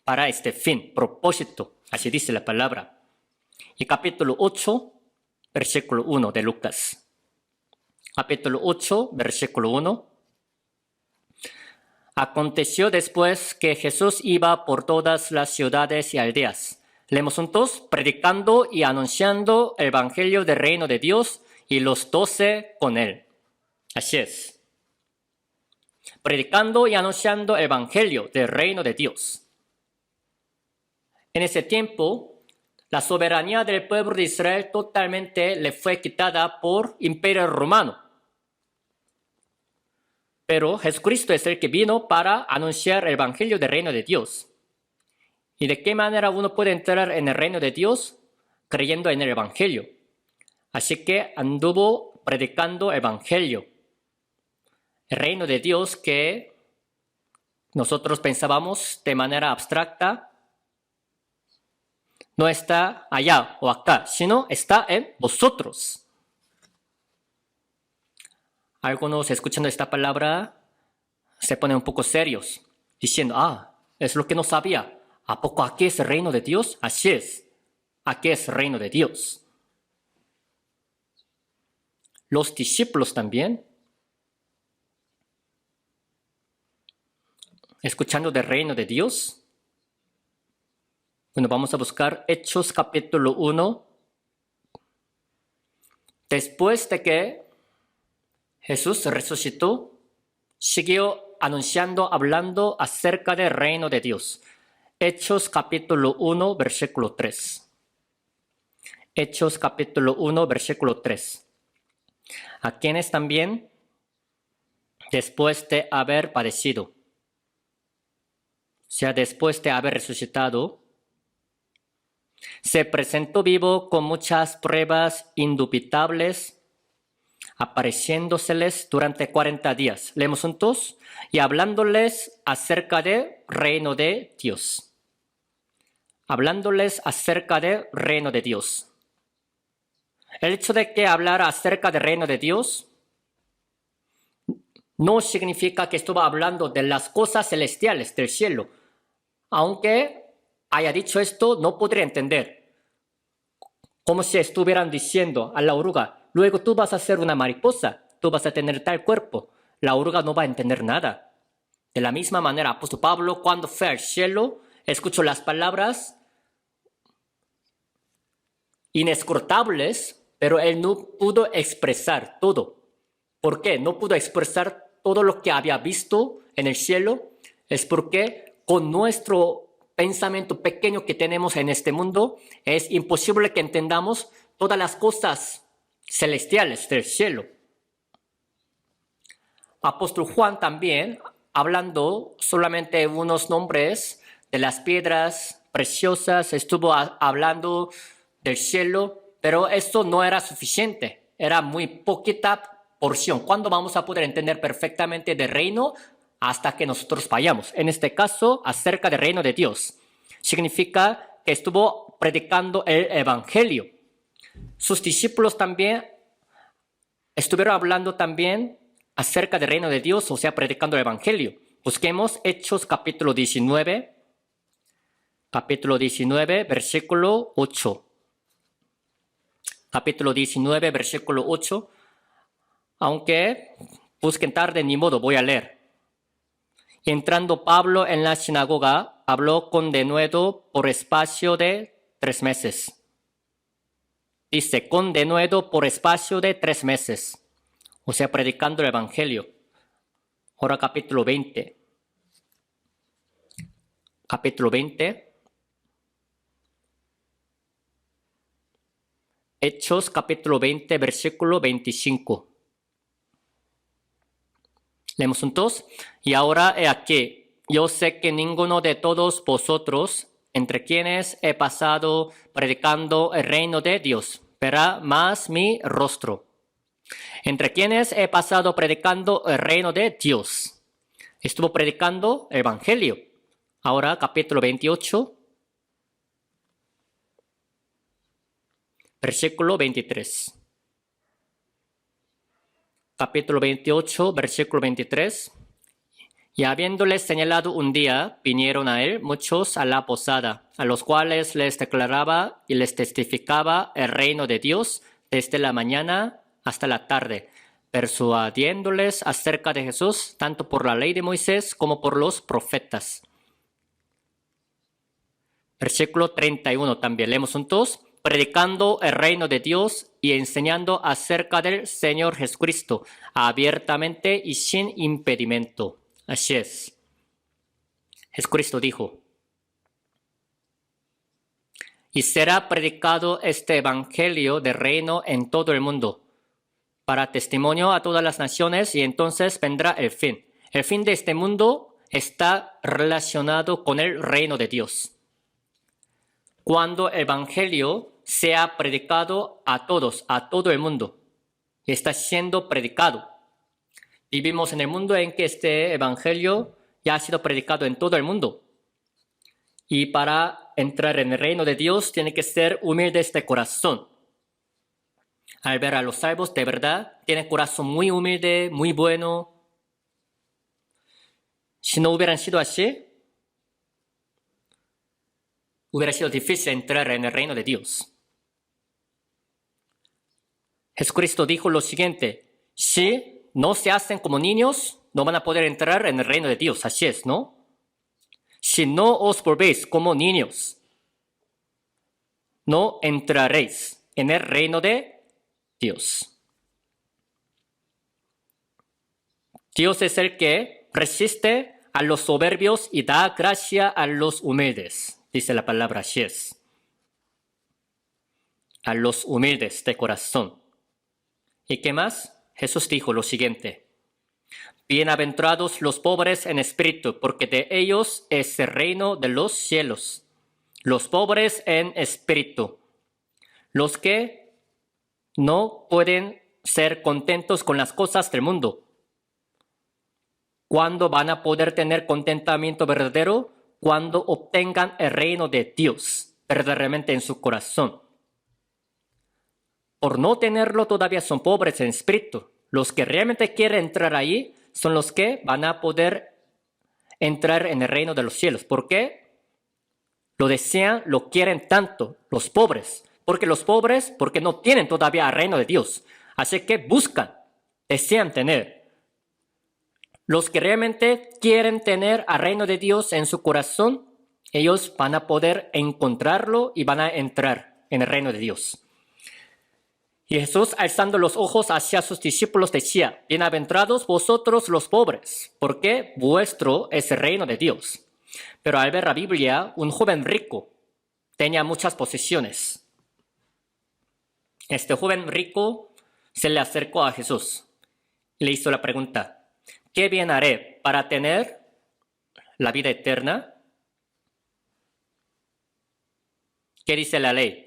Para este fin, propósito. Así dice la palabra. Y capítulo 8, versículo 1 de Lucas. Capítulo 8, versículo 1. Aconteció después que Jesús iba por todas las ciudades y aldeas. Leemos juntos, predicando y anunciando el evangelio del reino de Dios y los 12 con él. Así es. Predicando y anunciando el evangelio del reino de Dios. En ese tiempo, la soberanía del pueblo de Israel totalmente le fue quitada por Imperio Romano. Pero Jesucristo es el que vino para anunciar el evangelio del reino de Dios. ¿Y de qué manera uno puede entrar en el reino de Dios? Creyendo en el evangelio. Así que anduvo predicando el evangelio. El reino de Dios que nosotros pensábamos de manera abstracta no está allá o acá, sino está en vosotros. Algunos escuchando esta palabra se ponen un poco serios, diciendo, es lo que no sabía. ¿A poco aquí es el reino de Dios? Así es, aquí es el reino de Dios. Los discípulos también, escuchando del reino de Dios. Bueno, vamos a buscar Hechos capítulo 1. Después de que Jesús resucitó, siguió anunciando, hablando acerca del reino de Dios. Hechos capítulo 1, versículo 3. Hechos capítulo 1, versículo 3. A quienes también, después de haber padecido, o sea, después de haber resucitado, se presentó vivo con muchas pruebas indubitables, apareciéndoseles durante 40 días. Leemos juntos. Y hablándoles acerca del reino de Dios. Hablándoles acerca del reino de Dios. El hecho de que hablara acerca del reino de Dios no significa que estuvo hablando de las cosas celestiales del cielo. Aunque haya dicho esto, no podría entender. Como si estuvieran diciendo a la oruga, luego tú vas a ser una mariposa, tú vas a tener tal cuerpo. La oruga no va a entender nada. De la misma manera, apóstol Pablo, cuando fue al cielo, escuchó las palabras inescrutables, pero él no pudo expresar todo. ¿Por qué? No pudo expresar todo lo que había visto en el cielo. Es porque con nuestro pensamiento pequeño que tenemos en este mundo, es imposible que entendamos todas las cosas celestiales del cielo. Apóstol Juan también, hablando solamente unos nombres de las piedras preciosas, estuvo hablando del cielo, pero esto no era suficiente, era muy poquita porción. ¿Cuándo vamos a poder entender perfectamente del reino? Hasta que nosotros vayamos. En este caso, acerca del reino de Dios. Significa que estuvo predicando el evangelio. Sus discípulos también estuvieron hablando también acerca del reino de Dios, o sea, predicando el Evangelio. Busquemos Hechos capítulo 19, versículo 8. Capítulo 19, versículo 8. Aunque busquen tarde, ni modo, voy a leer. Y entrando Pablo en la sinagoga, habló con denuedo por espacio de 3 meses. Dice, con denuedo por espacio de 3 meses. O sea, predicando el Evangelio. Ahora capítulo 20. Capítulo 20. Hechos capítulo 20, versículo 25. Leemos juntos. Y ahora he aquí, yo sé que ninguno de todos vosotros, entre quienes he pasado predicando el reino de Dios, verá más mi rostro. Entre quienes he pasado predicando el reino de Dios. Estuvo predicando el Evangelio. Ahora capítulo 28, versículo 23. Capítulo 28, versículo 23. Y habiéndoles señalado un día, vinieron a él muchos a la posada, a los cuales les declaraba y les testificaba el reino de Dios desde la mañana hasta la tarde, persuadiéndoles acerca de Jesús, tanto por la ley de Moisés como por los profetas. Versículo 31 también, leemos juntos. Predicando el reino de Dios y enseñando acerca del Señor Jesucristo, abiertamente y sin impedimento. Así es. Jesucristo dijo, y será predicado este evangelio del reino en todo el mundo, para testimonio a todas las naciones, y entonces vendrá el fin. El fin de este mundo está relacionado con el reino de Dios. Cuando el evangelio sea predicado a todos, a todo el mundo, está siendo predicado. Vivimos en el mundo en que este evangelio ya ha sido predicado en todo el mundo. Y para entrar en el reino de Dios tiene que ser humildes de corazón. Al ver a los salvos, de verdad, tienen corazón muy humilde, muy bueno. Si no hubieran sido así, hubiera sido difícil entrar en el reino de Dios. Jesucristo dijo lo siguiente, si no se hacen como niños, no van a poder entrar en el reino de Dios. Así es, ¿no? Si no os volvéis como niños, no entraréis en el reino de Dios. Dios es el que resiste a los soberbios y da gracia a los humildes, dice la palabra, así es. A los humildes de corazón. ¿Y qué más? Jesús dijo lo siguiente. Bienaventurados los pobres en espíritu, porque de ellos es el reino de los cielos. Los pobres en espíritu. Los que no pueden ser contentos con las cosas del mundo. ¿Cuándo van a poder tener contentamiento verdadero? Cuando obtengan el reino de Dios verdaderamente en su corazón. Por no tenerlo todavía son pobres en espíritu. Los que realmente quieren entrar ahí son los que van a poder entrar en el reino de los cielos. ¿Por qué? Lo desean, lo quieren tanto, los pobres. Porque los pobres, porque no tienen todavía el reino de Dios. Así que buscan, desean tener. Los que realmente quieren tener el reino de Dios en su corazón, ellos van a poder encontrarlo y van a entrar en el reino de Dios. Y Jesús, alzando los ojos hacia sus discípulos, decía, bienaventurados vosotros los pobres, porque vuestro es el reino de Dios. Pero al ver la Biblia, un joven rico tenía muchas posesiones. Este joven rico se le acercó a Jesús y le hizo la pregunta, ¿qué bien haré para tener la vida eterna? ¿Qué dice la ley?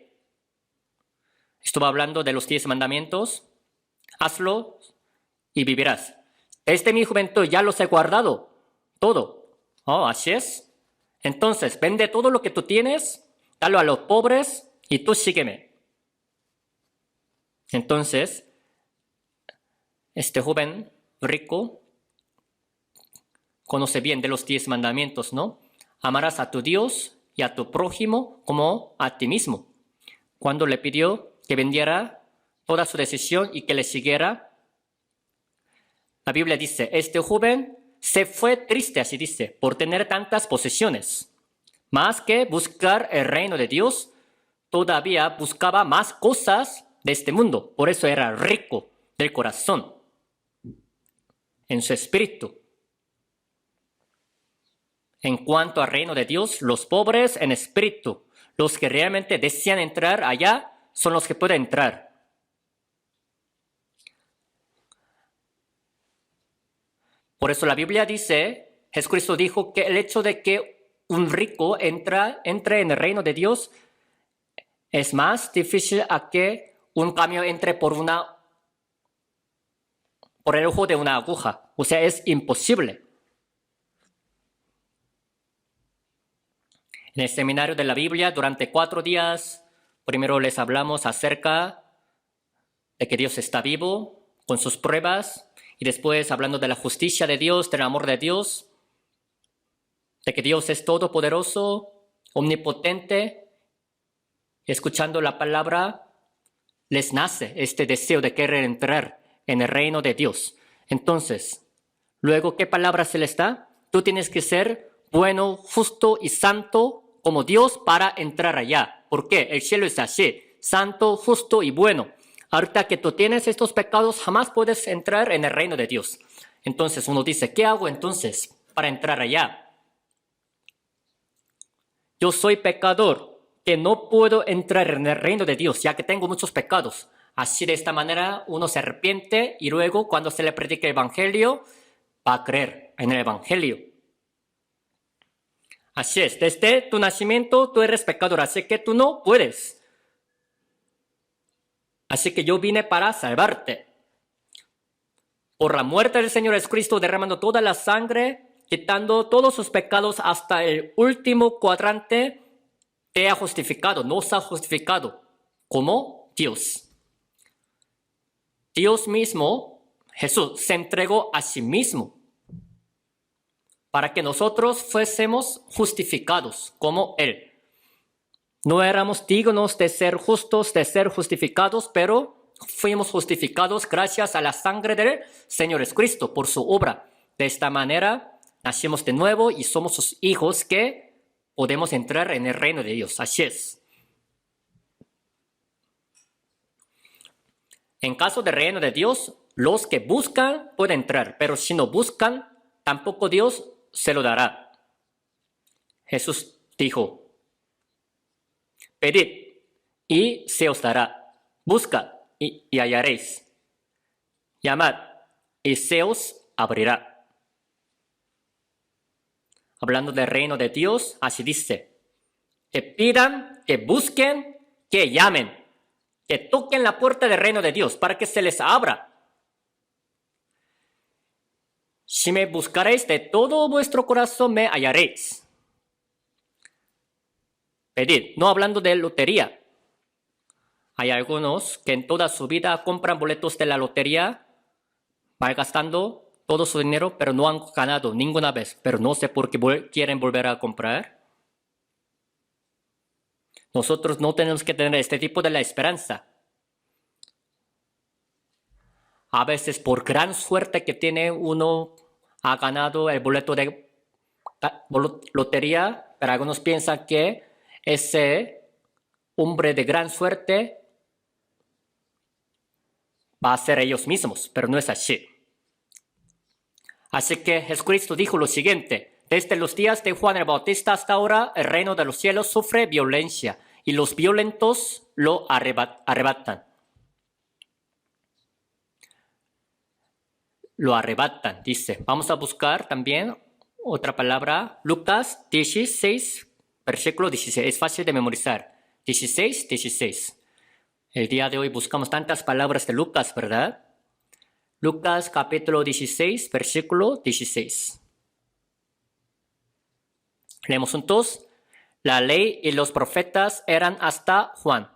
Estuvo hablando de los 10 mandamientos. Hazlo y vivirás. Desde mi juventud ya los he guardado. Todo. Oh, así es. Entonces, vende todo lo que tú tienes, dalo a los pobres y tú sígueme. Entonces, este joven rico conoce bien de los 10 mandamientos, ¿no? Amarás a tu Dios y a tu prójimo como a ti mismo. Cuando le pidió que vendiera toda su decisión y que le siguiera, la Biblia dice, este joven se fue triste, así dice, por tener tantas posesiones. Más que buscar el reino de Dios, todavía buscaba más cosas de este mundo. Por eso era rico del corazón, en su espíritu. En cuanto al reino de Dios, los pobres en espíritu, los que realmente desean entrar allá, son los que pueden entrar. Por eso la Biblia dice, Jesucristo dijo que el hecho de que un rico entre en el reino de Dios es más difícil a que un camello entre por el ojo de una aguja. O sea, es imposible. En el seminario de la Biblia, durante 4 días, primero les hablamos acerca de que Dios está vivo, con sus pruebas, y después hablando de la justicia de Dios, del amor de Dios, de que Dios es todopoderoso, omnipotente. Escuchando la palabra, les nace este deseo de querer entrar en el reino de Dios. Entonces, luego, ¿qué palabra se les da? Tú tienes que ser bueno, justo y santo como Dios para entrar allá. ¿Por qué? El cielo es así, santo, justo y bueno. Ahorita que tú tienes estos pecados, jamás puedes entrar en el reino de Dios. Entonces uno dice, ¿qué hago entonces para entrar allá? Yo soy pecador, que no puedo entrar en el reino de Dios, ya que tengo muchos pecados. Así de esta manera uno se arrepiente y luego cuando se le predica el evangelio, va a creer en el evangelio. Así es, desde tu nacimiento tú eres pecador, así que tú no puedes. Así que yo vine para salvarte. Por la muerte del Señor Jesucristo, derramando toda la sangre, quitando todos sus pecados hasta el último cuadrante, te ha justificado, nos ha justificado como Dios. Dios mismo, Jesús, se entregó a sí mismo para que nosotros fuésemos justificados como Él. No éramos dignos de ser justos, de ser justificados, pero fuimos justificados gracias a la sangre del Señor Jesucristo por su obra. De esta manera, nacimos de nuevo y somos sus hijos que podemos entrar en el reino de Dios. Así es. En caso del reino de Dios, los que buscan pueden entrar, pero si no buscan, tampoco Dios se lo dará. Jesús dijo, pedid y se os dará. Buscad y hallaréis. Llamad y se os abrirá. Hablando del reino de Dios, así dice, que pidan, que busquen, que llamen, que toquen la puerta del reino de Dios para que se les abra. Si me buscaréis de todo vuestro corazón, me hallaréis. Pedid, no hablando de lotería. Hay algunos que en toda su vida compran boletos de la lotería, malgastando todo su dinero, pero no han ganado ninguna vez. Pero no sé por qué quieren volver a comprar. Nosotros no tenemos que tener este tipo de la esperanza. A veces por gran suerte que tiene uno ha ganado el boleto de lotería, pero algunos piensan que ese hombre de gran suerte va a ser ellos mismos, pero no es así. Así que Jesucristo dijo lo siguiente, desde los días de Juan el Bautista hasta ahora, el reino de los cielos sufre violencia y los violentos lo arrebatan. Lo arrebatan, dice. Vamos a buscar también otra palabra, Lucas 16, versículo 16. Es fácil de memorizar. 16, 16. El día de hoy buscamos tantas palabras de Lucas, ¿verdad? Lucas capítulo 16, versículo 16. Leemos juntos. La ley y los profetas eran hasta Juan.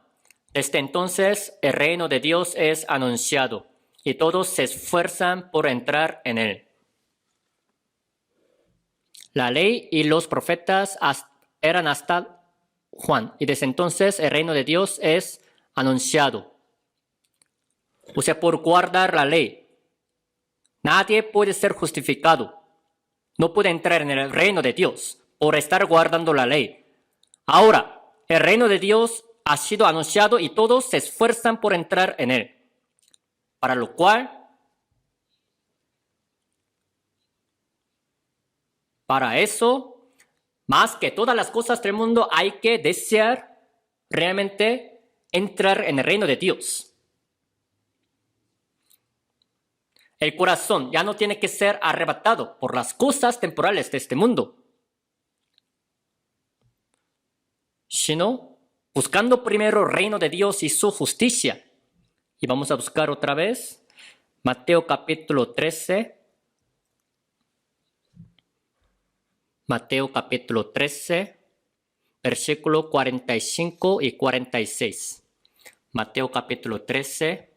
Desde entonces el reino de Dios es anunciado y todos se esfuerzan por entrar en él. La ley y los profetas eran hasta Juan, y desde entonces el reino de Dios es anunciado. O sea, por guardar la ley, nadie puede ser justificado. No puede entrar en el reino de Dios por estar guardando la ley. Ahora, el reino de Dios ha sido anunciado y todos se esfuerzan por entrar en él. Para lo cual, para eso, más que todas las cosas del mundo, hay que desear realmente entrar en el reino de Dios. El corazón ya no tiene que ser arrebatado por las cosas temporales de este mundo, sino buscando primero el reino de Dios y su justicia. Y vamos a buscar otra vez Mateo capítulo 13. Mateo capítulo 13, versículo 45 y 46. Mateo capítulo 13,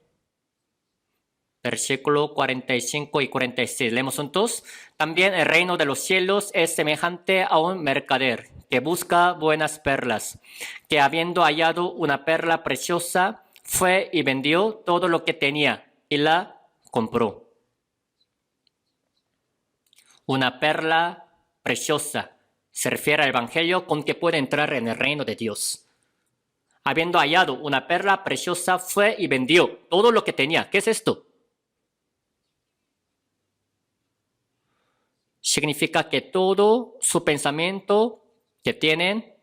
versículo 45 y 46. Leemos juntos. También el reino de los cielos es semejante a un mercader que busca buenas perlas, que habiendo hallado una perla preciosa, fue y vendió todo lo que tenía y la compró. Una perla preciosa se refiere al evangelio con que puede entrar en el reino de Dios. Habiendo hallado una perla preciosa, fue y vendió todo lo que tenía. ¿Qué es esto? Significa que todo su pensamiento que tienen,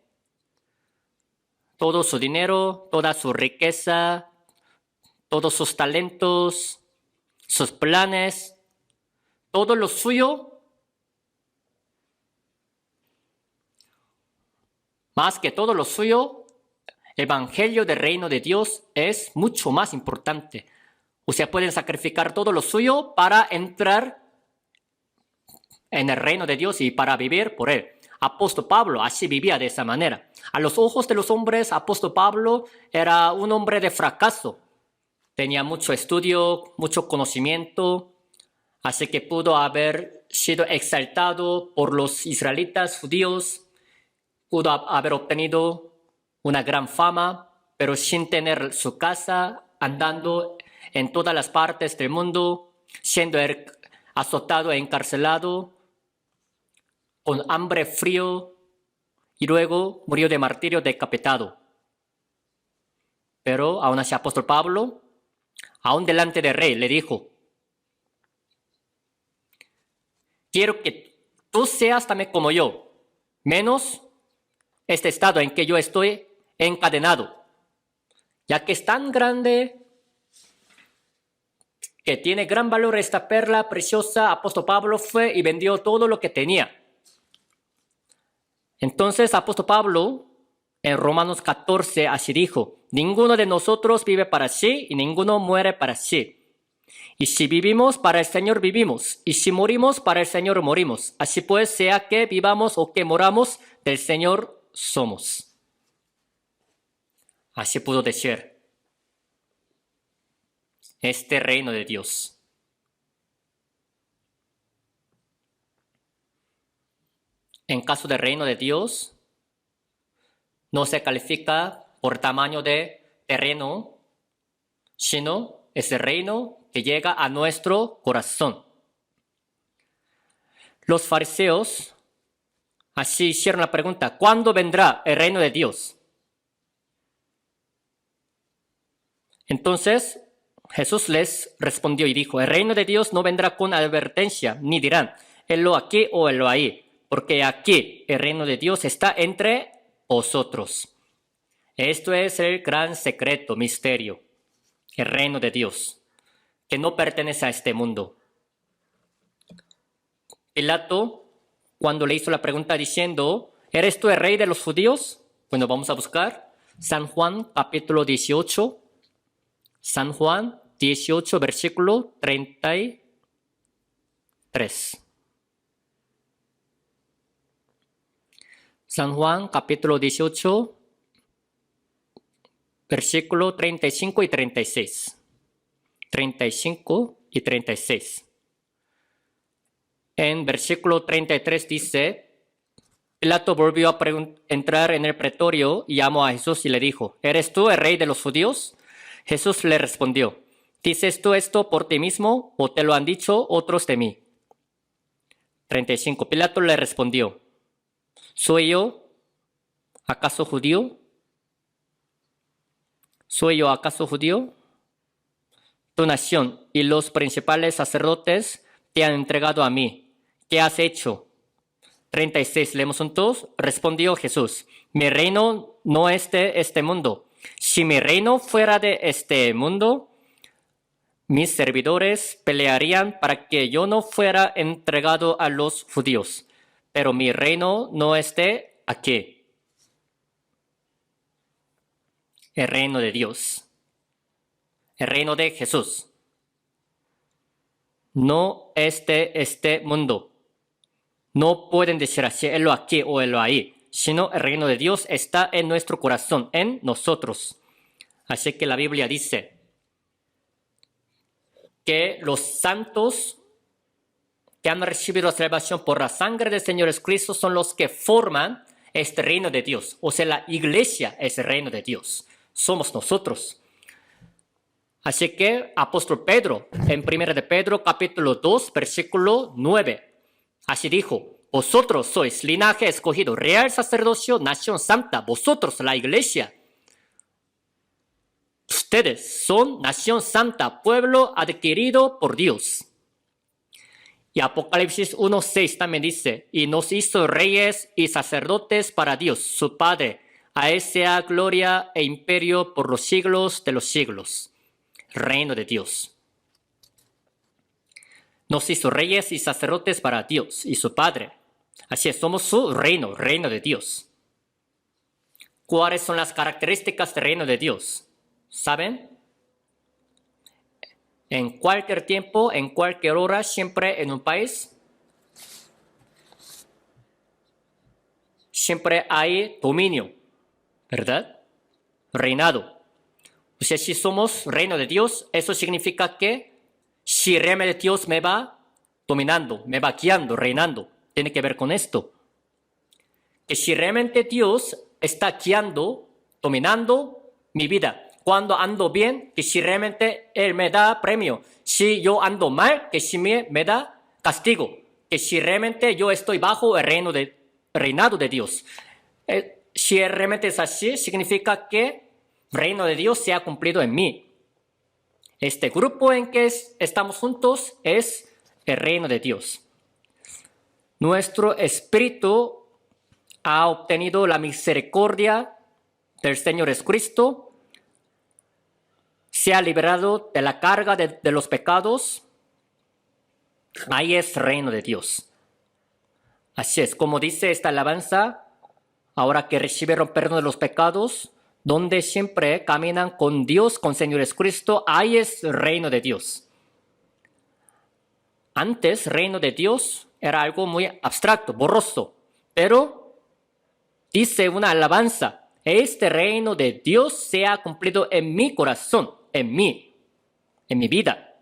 todo su dinero, toda su riqueza, todos sus talentos, sus planes, todo lo suyo, más que todo lo suyo, el evangelio del reino de Dios es mucho más importante. O sea, pueden sacrificar todo lo suyo para entrar en el reino de Dios y para vivir por él. Apóstol Pablo así vivía de esa manera. A los ojos de los hombres, Apóstol Pablo era un hombre de fracaso. Tenía mucho estudio, mucho conocimiento, así que pudo haber sido exaltado por los israelitas judíos, pudo haber obtenido una gran fama, pero sin tener su casa, andando en todas las partes del mundo, siendo azotado e encarcelado, con hambre, frío, y luego murió de martirio decapitado. Pero aún así, apóstol Pablo, aún delante del rey, le dijo: quiero que tú seas también como yo, menos este estado en que yo estoy encadenado, ya que es tan grande que tiene gran valor esta perla preciosa. Apóstol Pablo fue y vendió todo lo que tenía. Entonces, apóstol Pablo, en Romanos 14, así dijo: ninguno de nosotros vive para sí y ninguno muere para sí. Y si vivimos, para el Señor vivimos, y si morimos, para el Señor morimos. Así pues, sea que vivamos o que moramos, del Señor somos. Así pudo decir este reino de Dios. En caso del reino de Dios, no se califica por tamaño de terreno, sino es el reino que llega a nuestro corazón. Los fariseos así hicieron la pregunta: ¿cuándo vendrá el reino de Dios? Entonces Jesús les respondió y dijo: el reino de Dios no vendrá con advertencia, ni dirán, helo aquí o helo ahí, porque aquí el reino de Dios está entre vosotros. Esto es el gran secreto, misterio, el reino de Dios, que no pertenece a este mundo. Pilato, cuando le hizo la pregunta diciendo: ¿eres tú el rey de los judíos? Bueno, vamos a buscar San Juan capítulo 18. San Juan 18, versículo 33. San Juan capítulo 18, versículo 35 y 36. 35 y 36. En versículo 33 dice, Pilato volvió a entrar en el pretorio y llamó a Jesús y le dijo, ¿eres tú el rey de los judíos? Jesús le respondió, ¿dices tú esto por ti mismo o te lo han dicho otros de mí? 35. Pilato le respondió, ¿soy yo acaso judío? ¿Soy yo acaso judío? Tu nación y los principales sacerdotes te han entregado a mí. ¿Qué has hecho? 36. Leemos juntos. Respondió Jesús, mi reino no es de este mundo. Si mi reino fuera de este mundo, mis servidores pelearían para que yo no fuera entregado a los judíos. Pero mi reino no es de aquí. El reino de Dios. El reino de Jesús. No es de este mundo. No pueden decir así, helo aquí o helo ahí, sino el reino de Dios está en nuestro corazón, en nosotros. Así que la Biblia dice que los santos que han recibido la salvación por la sangre del Señor Jesucristo son los que forman este reino de Dios. O sea, la iglesia es el reino de Dios. Somos nosotros. Así que apóstol Pedro, en 1 de Pedro, capítulo 2, versículo 9, así dijo, vosotros sois linaje escogido, real sacerdocio, nación santa, vosotros la iglesia. Ustedes son nación santa, pueblo adquirido por Dios. Y Apocalipsis 1:6 también dice, y nos hizo reyes y sacerdotes para Dios, su Padre. A Él sea gloria e imperio por los siglos de los siglos. Reino de Dios. Nos hizo reyes y sacerdotes para Dios y su Padre. Así es, somos su reino, reino de Dios. ¿Cuáles son las características del reino de Dios? ¿Saben? En cualquier tiempo, en cualquier hora, siempre en un país, siempre hay dominio, ¿verdad? Reinado. O sea, si somos reino de Dios, eso significa que si realmente Dios me va dominando, me va guiando, reinando, tiene que ver con esto. Que si realmente Dios está guiando, dominando mi vida, cuando ando bien, que si realmente Él me da premio, si yo ando mal, que si me da castigo, que si realmente yo estoy bajo el reinado de Dios. Si realmente es así, significa que el reino de Dios se ha cumplido en mí. Este grupo en que estamos juntos es el reino de Dios. Nuestro espíritu ha obtenido la misericordia del Señor Jesucristo, se ha liberado de la carga de los pecados. Ahí es el reino de Dios. Así es, como dice esta alabanza, ahora que recibieron perdón de los pecados, donde siempre caminan con Dios, con Señor Jesucristo, ahí es el reino de Dios. Antes, el reino de Dios era algo muy abstracto, borroso, pero dice una alabanza, este reino de Dios se ha cumplido en mi corazón, en mi vida.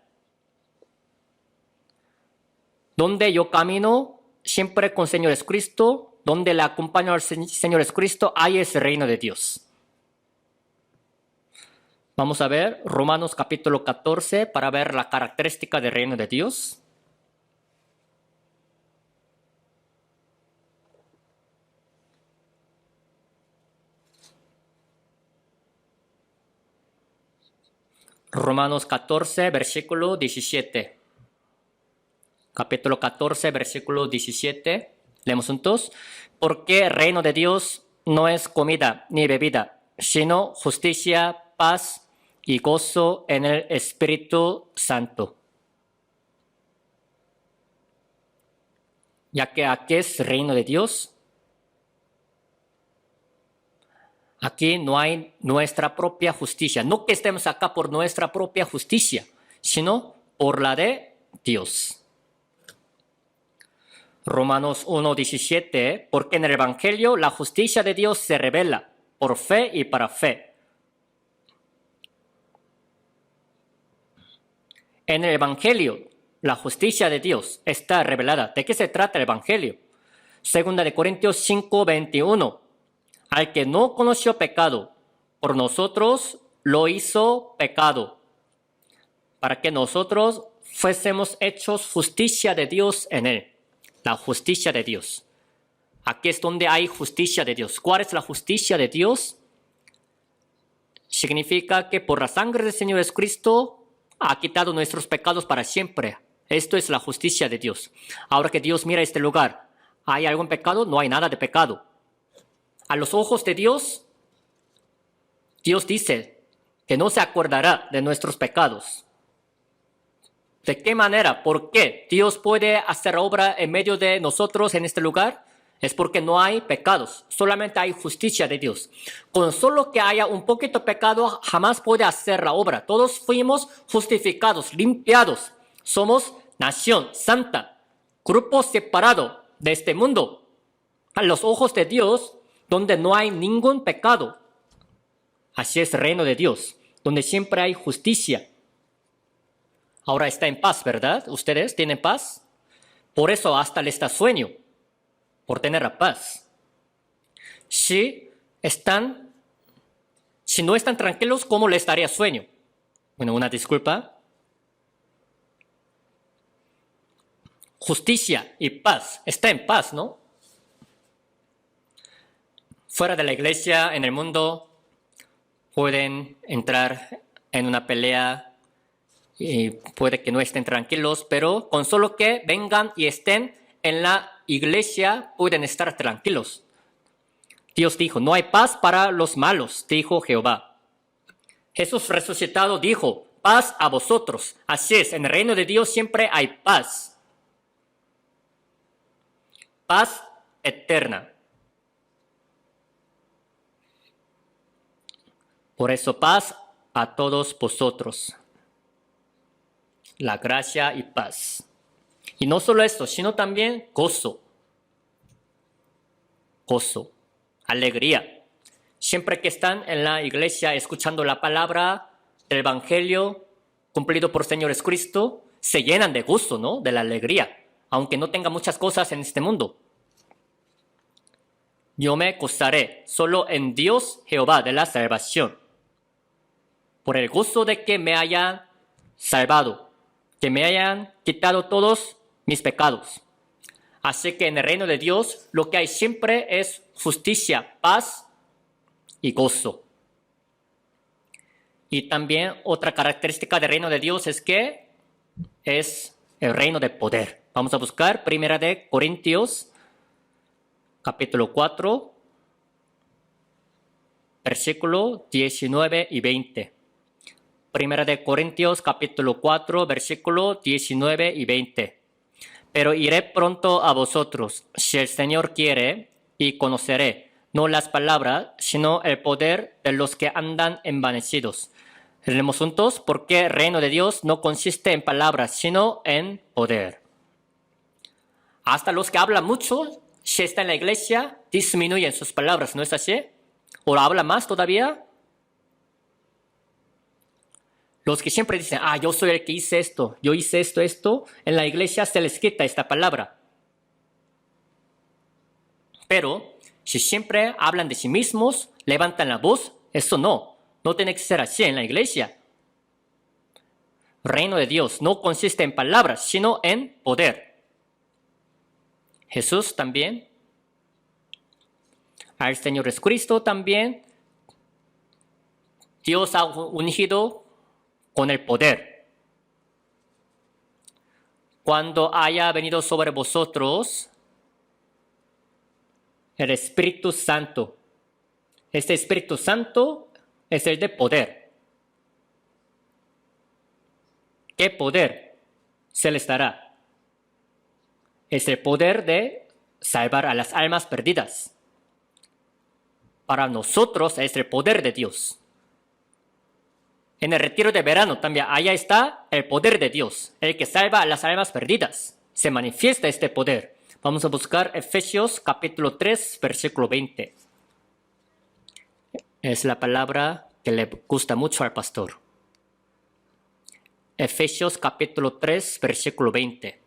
Donde yo camino siempre con Señor Jesucristo, donde le acompaño al Señor Jesucristo, ahí es el reino de Dios. Vamos a ver Romanos capítulo 14 para ver la característica del reino de Dios. Romanos 14, versículo 17. Capítulo 14, versículo 17. Leemos juntos. Porque el reino de Dios no es comida ni bebida, sino justicia, paz y gozo en el Espíritu Santo. Ya que aquí es el reino de Dios. Aquí no hay nuestra propia justicia. No que estemos acá por nuestra propia justicia, sino por la de Dios. Romanos 1:17, porque en el Evangelio la justicia de Dios se revela por fe y para fe. En el Evangelio, la justicia de Dios está revelada. ¿De qué se trata el Evangelio? 2 Corintios 5:21. Al que no conoció pecado, por nosotros lo hizo pecado, para que nosotros fuésemos hechos justicia de Dios en él. La justicia de Dios. Aquí es donde hay justicia de Dios. ¿Cuál es la justicia de Dios? Significa que por la sangre del Señor Jesucristo ha quitado nuestros pecados para siempre. Esto es la justicia de Dios. Ahora que Dios mira este lugar, ¿hay algún pecado? No hay nada de pecado. A los ojos de Dios, Dios dice que no se acordará de nuestros pecados. ¿De qué manera? ¿Por qué Dios puede hacer obra en medio de nosotros en este lugar? Es porque no hay pecados, solamente hay justicia de Dios. Con solo que haya un poquito pecado, jamás puede hacer la obra. Todos fuimos justificados, limpiados. Somos nación santa, grupo separado de este mundo. A los ojos de Dios, donde no hay ningún pecado. Así es el reino de Dios, donde siempre hay justicia. Ahora está en paz, ¿verdad? ¿Ustedes tienen paz? Por eso hasta les da sueño, por tener la paz. Si no están tranquilos, ¿cómo les daría sueño? Bueno, una disculpa. Justicia y paz. Está en paz, ¿no? Fuera de la iglesia, en el mundo, pueden entrar en una pelea y puede que no estén tranquilos, pero con solo que vengan y estén en la iglesia, pueden estar tranquilos. Dios dijo, no hay paz para los malos, dijo Jehová. Jesús resucitado dijo, paz a vosotros. Así es, en el reino de Dios siempre hay paz. Paz eterna. Por eso, paz a todos vosotros. La gracia y paz. Y no solo esto, sino también gozo. Gozo, alegría. Siempre que están en la iglesia escuchando la palabra del Evangelio cumplido por Señor Jesucristo, se llenan de gozo, ¿no? De la alegría, aunque no tenga muchas cosas en este mundo. Yo me gozaré solo en Dios Jehová de la salvación, por el gozo de que me hayan salvado, que me hayan quitado todos mis pecados. Así que en el reino de Dios lo que hay siempre es justicia, paz y gozo. Y también otra característica del reino de Dios es que es el reino de poder. Vamos a buscar 1 Corintios, capítulo 4, versículo 19 y 20. 1 Corintios, capítulo 4, versículo 19 y 20. Pero iré pronto a vosotros, si el Señor quiere, y conoceré, no las palabras, sino el poder de los que andan envanecidos. Leemos juntos, porque el reino de Dios no consiste en palabras, sino en poder. Hasta los que hablan mucho, si están en la iglesia, disminuyen sus palabras, ¿no es así? ¿O habla más todavía? Los que siempre dicen, yo soy el que hice esto, yo hice esto, en la iglesia se les quita esta palabra. Pero si siempre hablan de sí mismos, levantan la voz, eso no tiene que ser así en la iglesia. El reino de Dios no consiste en palabras, sino en poder. Jesús también, al Señor Jesucristo también, Dios ha ungido con el poder. Cuando haya venido sobre vosotros el Espíritu Santo. Este Espíritu Santo es el de poder. ¿Qué poder se les dará? Es el poder de salvar a las almas perdidas. Para nosotros es el poder de Dios. En el retiro de verano también, allá está el poder de Dios, el que salva a las almas perdidas. Se manifiesta este poder. Vamos a buscar Efesios capítulo 3, versículo 20. Es la palabra que le gusta mucho al pastor. Efesios capítulo 3, versículo 20.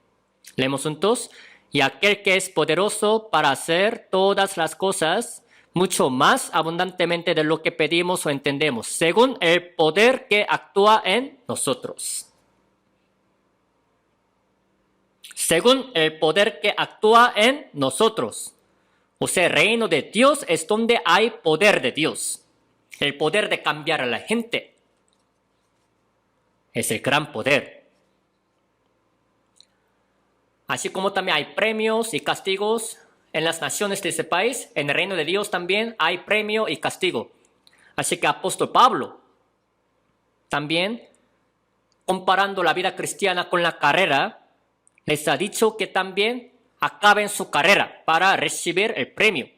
Leemos juntos. Y aquel que es poderoso para hacer todas las cosas mucho más abundantemente de lo que pedimos o entendemos, según el poder que actúa en nosotros. Según el poder que actúa en nosotros. O sea, el reino de Dios es donde hay poder de Dios. El poder de cambiar a la gente. Es el gran poder. Así como también hay premios y castigos en las naciones de ese país, en el reino de Dios también hay premio y castigo. Así que apóstol Pablo, también comparando la vida cristiana con la carrera, les ha dicho que también acaben su carrera para recibir el premio.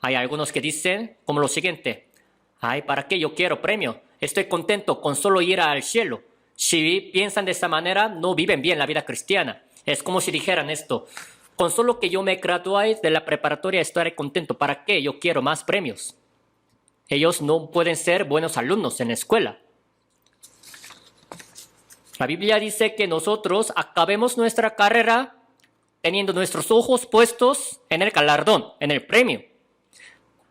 Hay algunos que dicen como lo siguiente: ay, ¿para qué yo quiero premio? Estoy contento con solo ir al cielo. Si piensan de esa manera, no viven bien la vida cristiana. Es como si dijeran esto: con solo que yo me gradúe de la preparatoria estaré contento. ¿Para qué yo quiero más premios? Ellos no pueden ser buenos alumnos en la escuela. La Biblia dice que nosotros acabemos nuestra carrera teniendo nuestros ojos puestos en el galardón, en el premio.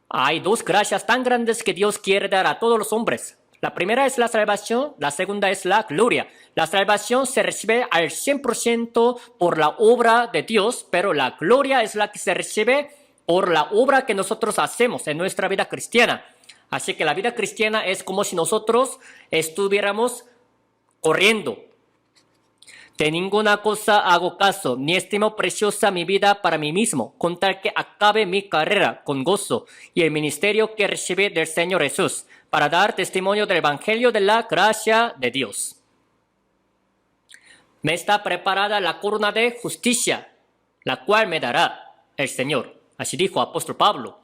Hay dos gracias tan grandes que Dios quiere dar a todos los hombres. La primera es la salvación, la segunda es la gloria. La salvación se recibe al 100% por la obra de Dios, pero la gloria es la que se recibe por la obra que nosotros hacemos en nuestra vida cristiana. Así que la vida cristiana es como si nosotros estuviéramos corriendo. De ninguna cosa hago caso, ni estimo preciosa mi vida para mí mismo, con tal que acabe mi carrera con gozo y el ministerio que recibí del Señor Jesús, para dar testimonio del Evangelio de la gracia de Dios. Me está preparada la corona de justicia, la cual me dará el Señor. Así dijo apóstol Pablo.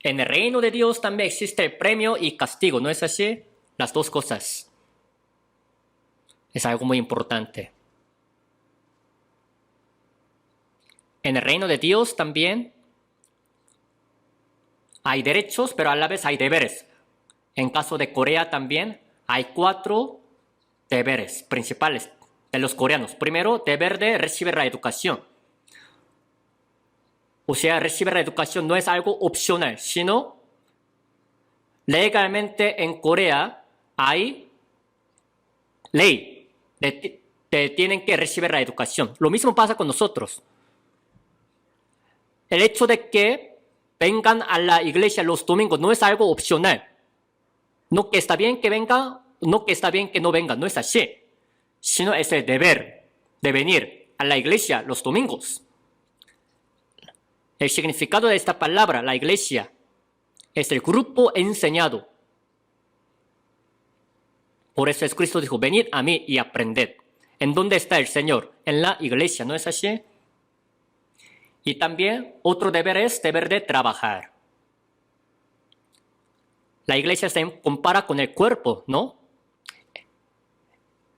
En el reino de Dios también existe el premio y castigo, ¿no es así? Las dos cosas. Es algo muy importante. En el reino de Dios también hay derechos, pero a la vez hay deberes. En caso de Corea también hay 4 deberes principales de los coreanos. Primero, deber de recibir la educación. O sea, recibir la educación no es algo opcional, sino legalmente en Corea hay ley de tienen que recibir la educación. Lo mismo pasa con nosotros. El hecho de que vengan a la iglesia los domingos no es algo opcional. No que está bien que venga, no que está bien que no venga, no es así. Sino es el deber de venir a la iglesia los domingos. El significado de esta palabra, la iglesia, es el grupo enseñado. Por eso Cristo dijo: venid a mí y aprended. ¿En dónde está el Señor? En la iglesia, ¿no es así? Y también otro deber es deber de trabajar. La iglesia se compara con el cuerpo, ¿no?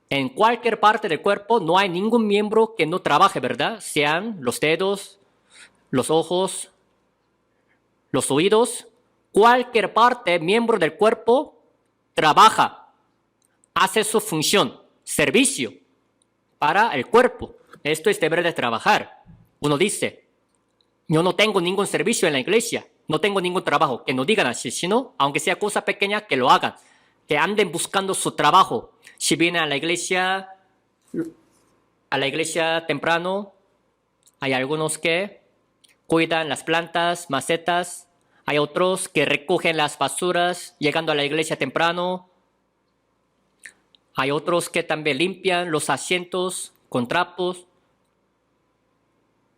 En cualquier parte del cuerpo no hay ningún miembro que no trabaje, ¿verdad? Sean los dedos, los ojos, los oídos. Cualquier parte, miembro del cuerpo, trabaja, hace su función, servicio para el cuerpo. Esto es deber de trabajar. Uno dice: yo no tengo ningún servicio en la iglesia, no tengo ningún trabajo. Que no digan así, sino, aunque sea cosa pequeña, que lo hagan. Que anden buscando su trabajo. Si vienen a la iglesia temprano, hay algunos que cuidan las plantas, macetas. Hay otros que recogen las basuras llegando a la iglesia temprano. Hay otros que también limpian los asientos con trapos.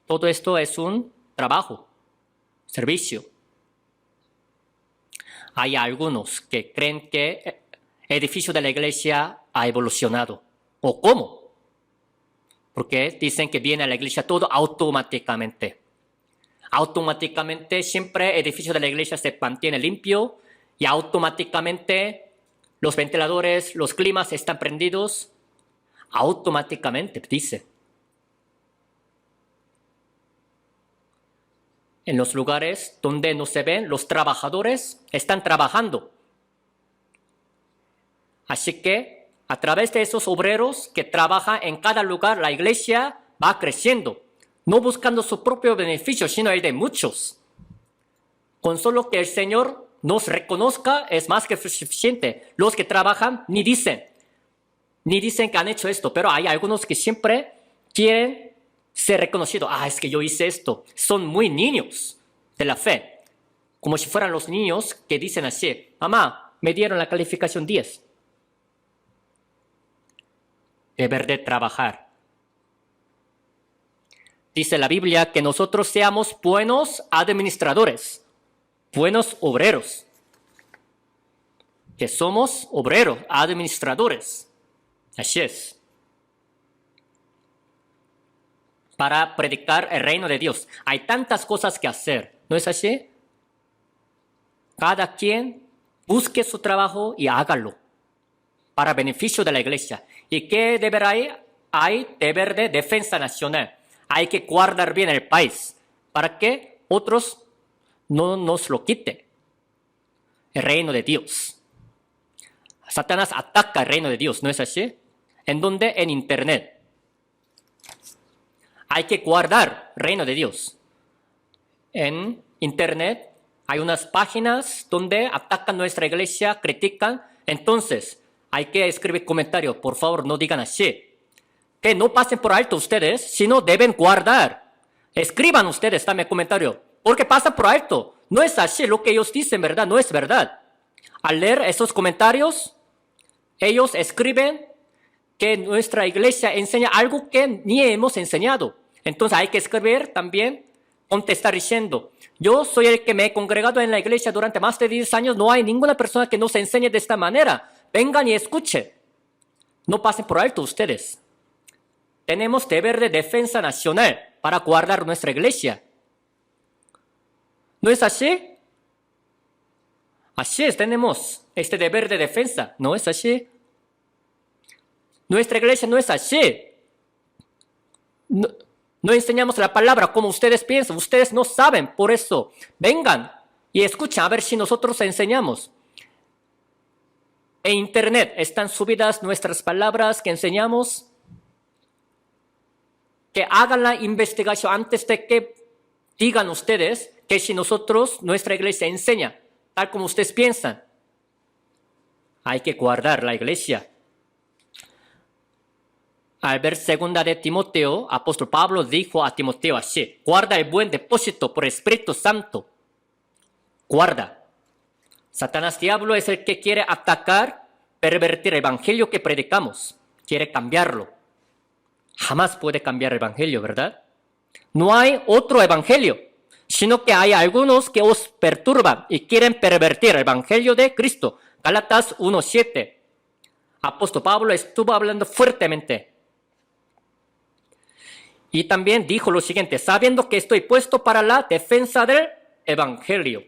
Todo esto es un trabajo, servicio. Hay algunos que creen que el edificio de la iglesia ha evolucionado. ¿O cómo? Porque dicen que viene a la iglesia todo automáticamente. Automáticamente siempre el edificio de la iglesia se mantiene limpio y automáticamente los ventiladores, los climas están prendidos. Automáticamente, dice. En los lugares donde no se ven, los trabajadores están trabajando. Así que a través de esos obreros que trabajan en cada lugar, la iglesia va creciendo, no buscando su propio beneficio, sino el de muchos. Con solo que el Señor nos reconozca es más que suficiente. Los que trabajan ni dicen que han hecho esto, pero hay algunos que siempre quieren ser reconocidos. Es que yo hice esto. Son muy niños de la fe. Como si fueran los niños que dicen así: mamá, me dieron la calificación 10. Deber de trabajar. Dice la Biblia que nosotros seamos buenos administradores, buenos obreros. Que somos obreros, administradores. Así es. Para predicar el reino de Dios. Hay tantas cosas que hacer, ¿no es así? Cada quien busque su trabajo y hágalo para beneficio de la iglesia. ¿Y qué deber hay? Hay deber de defensa nacional. Hay que guardar bien el país para que otros no nos lo quiten. El reino de Dios. Satanás ataca el reino de Dios, ¿no es así? ¿En dónde? En Internet. Hay que guardar el reino de Dios. En Internet hay unas páginas donde atacan nuestra iglesia, critican. Entonces, hay que escribir comentarios. Por favor, no digan así. Que no pasen por alto ustedes, sino deben guardar. Escriban ustedes también comentarios. Porque pasan por alto. No es así lo que ellos dicen, ¿verdad? No es verdad. Al leer esos comentarios, ellos escriben que nuestra iglesia enseña algo que ni hemos enseñado. Entonces hay que escribir también, contestar diciendo: yo soy el que me he congregado en la iglesia durante más de 10 años. No hay ninguna persona que nos enseñe de esta manera. Vengan y escuchen. No pasen por alto ustedes. Tenemos deber de defensa nacional para guardar nuestra iglesia. ¿No es así? Así es, tenemos este deber de defensa. ¿No es así? Nuestra iglesia no es así. No enseñamos la palabra como ustedes piensan. Ustedes no saben. Por eso, vengan y escuchen a ver si nosotros enseñamos. En Internet están subidas nuestras palabras que enseñamos. Que hagan la investigación antes de que digan ustedes que si nosotros, nuestra iglesia enseña tal como ustedes piensan. Hay que guardar la iglesia. Al ver segunda de Timoteo, apóstol Pablo dijo a Timoteo así: guarda el buen depósito por el Espíritu Santo. Guarda. Satanás diablo es el que quiere atacar, pervertir el evangelio que predicamos. Quiere cambiarlo. Jamás puede cambiar el evangelio, ¿verdad? No hay otro evangelio, sino que hay algunos que os perturban y quieren pervertir el evangelio de Cristo. Gálatas 1:7. Apóstol Pablo estuvo hablando fuertemente. Y también dijo lo siguiente: sabiendo que estoy puesto para la defensa del evangelio.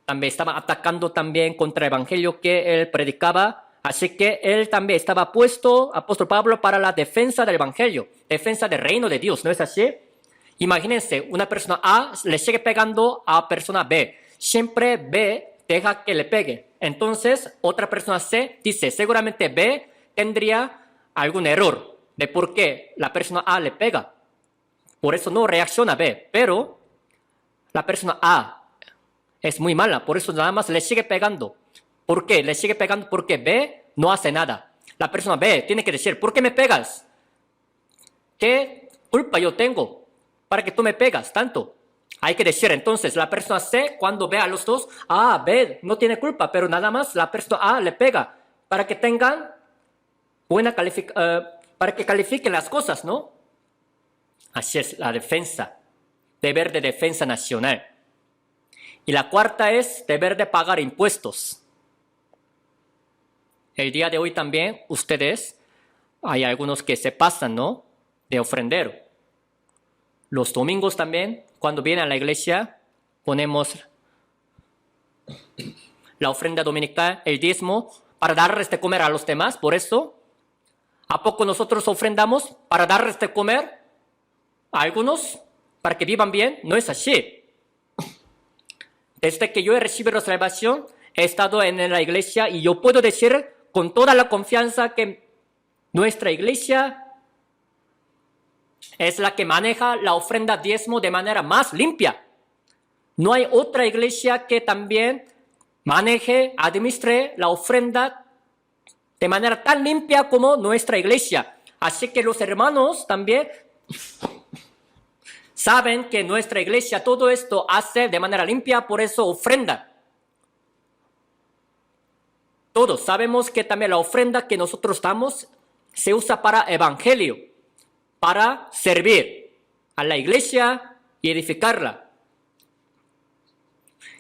También estaba atacando también contra el evangelio que él predicaba. Así que él también estaba puesto, apóstol Pablo, para la defensa del evangelio, defensa del reino de Dios, ¿no es así? Imagínense, una persona A le sigue pegando a persona B. Siempre B deja que le pegue. Entonces, otra persona C dice: seguramente B tendría algún error de por qué la persona A le pega. Por eso no reacciona B. Pero la persona A es muy mala, por eso nada más le sigue pegando. ¿Por qué? Le sigue pegando porque B no hace nada. La persona B tiene que decir: ¿por qué me pegas? ¿Qué culpa yo tengo para que tú me pegas tanto? Hay que decir entonces, la persona C, cuando ve a los dos: B no tiene culpa, pero nada más la persona A le pega para que tengan para que califiquen las cosas, ¿no? Así es la defensa, deber de defensa nacional. Y la cuarta es deber de pagar impuestos. El día de hoy también ustedes, hay algunos que se pasan, ¿no? De ofrendero. Los domingos también, cuando vienen a la iglesia, ponemos la ofrenda dominical, el diezmo, para darles de comer a los demás. Por eso, ¿a poco nosotros ofrendamos para darles de comer a algunos para que vivan bien? No es así. Desde que yo he recibido la salvación, he estado en la iglesia y yo puedo decir con toda la confianza que nuestra iglesia es la que maneja la ofrenda diezmo de manera más limpia. No hay otra iglesia que también maneje, administre la ofrenda de manera tan limpia como nuestra iglesia. Así que los hermanos también saben que nuestra iglesia todo esto hace de manera limpia, por eso ofrenda. Todos sabemos que también la ofrenda que nosotros damos se usa para evangelio, para servir a la iglesia y edificarla.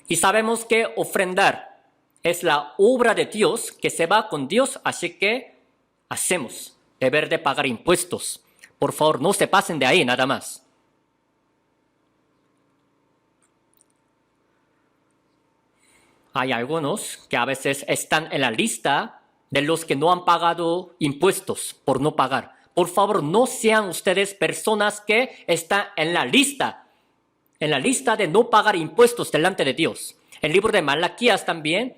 Y sabemos que ofrendar es la obra de Dios que se va con Dios, así que hacemos deber de pagar impuestos. Por favor, no se pasen de ahí nada más. Hay algunos que a veces están en la lista de los que no han pagado impuestos por no pagar. Por favor, no sean ustedes personas que están en la lista de no pagar impuestos delante de Dios. El libro de Malaquías también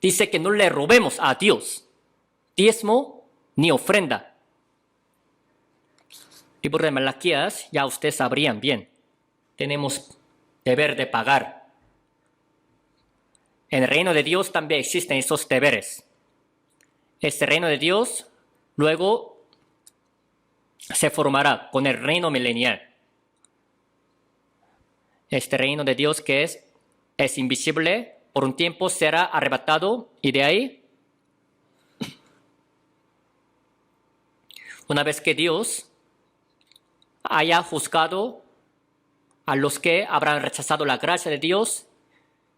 dice que no le robemos a Dios diezmo ni ofrenda. El libro de Malaquías, ya ustedes sabrían bien, tenemos deber de pagar. En el reino de Dios también existen esos deberes. Este reino de Dios luego se formará con el reino milenial. Este reino de Dios que es invisible, por un tiempo será arrebatado y de ahí, una vez que Dios haya juzgado a los que habrán rechazado la gracia de Dios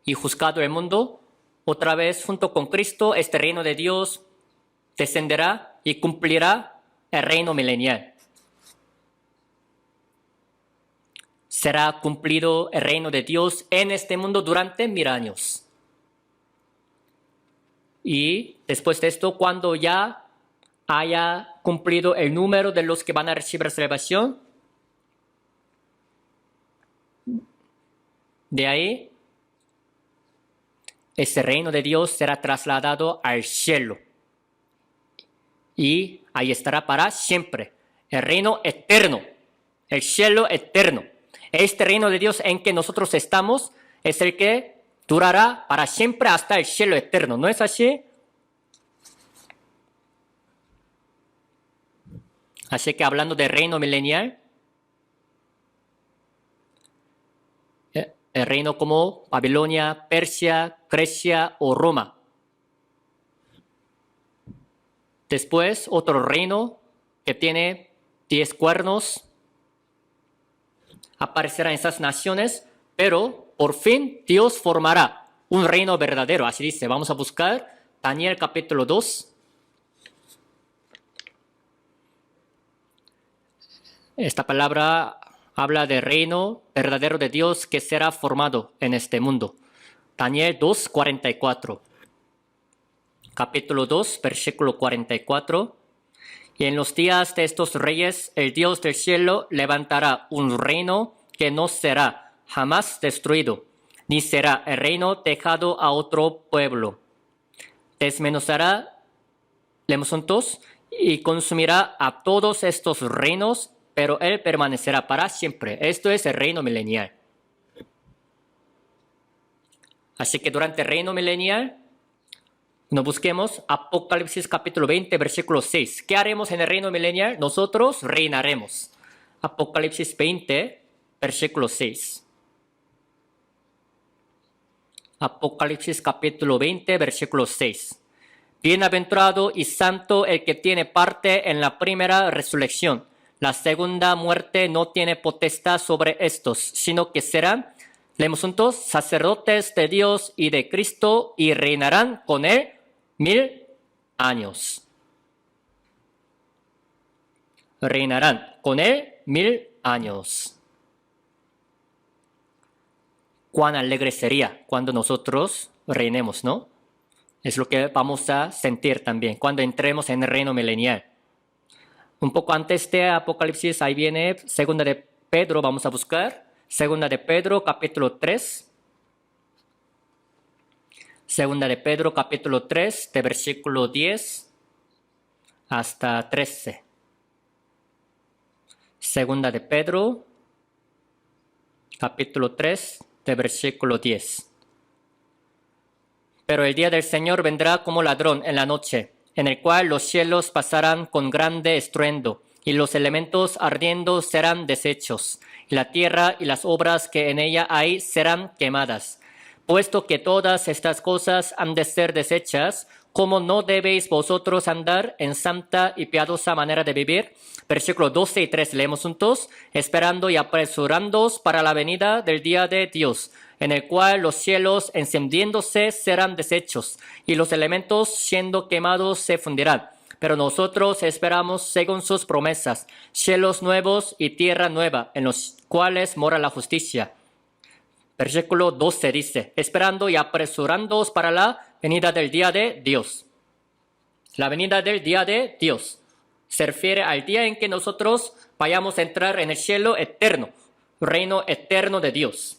y juzgado el mundo, otra vez junto con Cristo, este reino de Dios descenderá y cumplirá el reino milenial. Será cumplido el reino de Dios en este mundo durante 1000 años. Y después de esto, cuando ya haya cumplido el número de los que van a recibir salvación, de ahí, este reino de Dios será trasladado al cielo. Y ahí estará para siempre. El reino eterno. El cielo eterno. Este reino de Dios en que nosotros estamos es el que durará para siempre hasta el cielo eterno. ¿No es así? Así que hablando del reino milenial, el reino como Babilonia, Persia, Grecia o Roma. Después otro reino que tiene 10 cuernos aparecerá en esas naciones, pero por fin Dios formará un reino verdadero. Así dice, vamos a buscar Daniel capítulo 2. Esta palabra habla del reino verdadero de Dios que será formado en este mundo. Daniel 2, 44. Capítulo 2, versículo 44. Y en los días de estos reyes, el Dios del cielo levantará un reino que no será jamás destruido, ni será el reino dejado a otro pueblo. Desmenuzará, leemos juntos, y consumirá a todos estos reinos, pero él permanecerá para siempre. Esto es el reino milenial. Así que durante el reino milenial, nos busquemos Apocalipsis capítulo 20, versículo 6. ¿Qué haremos en el reino milenial? Nosotros reinaremos. Apocalipsis 20, versículo 6. Apocalipsis capítulo 20, versículo 6. Bienaventurado y santo el que tiene parte en la primera resurrección. La segunda muerte no tiene potestad sobre estos, sino que serán, leemos juntos, sacerdotes de Dios y de Cristo y reinarán con él 1000 años. Reinarán con él 1000 años. Cuán alegre sería cuando nosotros reinemos, ¿no? Es lo que vamos a sentir también cuando entremos en el reino milenial. Un poco antes de Apocalipsis, ahí viene Segunda de Pedro, vamos a buscar. Segunda de Pedro, capítulo 3. Segunda de Pedro, capítulo 3, de versículo 10 hasta 13. Segunda de Pedro, capítulo 3, de versículo 10. Pero el día del Señor vendrá como ladrón en la noche, en el cual los cielos pasarán con grande estruendo, y los elementos ardiendo serán deshechos, y la tierra y las obras que en ella hay serán quemadas. Puesto que todas estas cosas han de ser deshechas, ¿cómo no debéis vosotros andar en santa y piadosa manera de vivir? Versículos 12 y 13 leemos juntos. Esperando y apresurándoos para la venida del día de Dios, en el cual los cielos encendiéndose serán deshechos, y los elementos siendo quemados se fundirán. Pero nosotros esperamos, según sus promesas, cielos nuevos y tierra nueva, en los cuales mora la justicia. Versículo 12 dice, esperando y apresurándoos para la venida del día de Dios. La venida del día de Dios se refiere al día en que nosotros vayamos a entrar en el cielo eterno, reino eterno de Dios.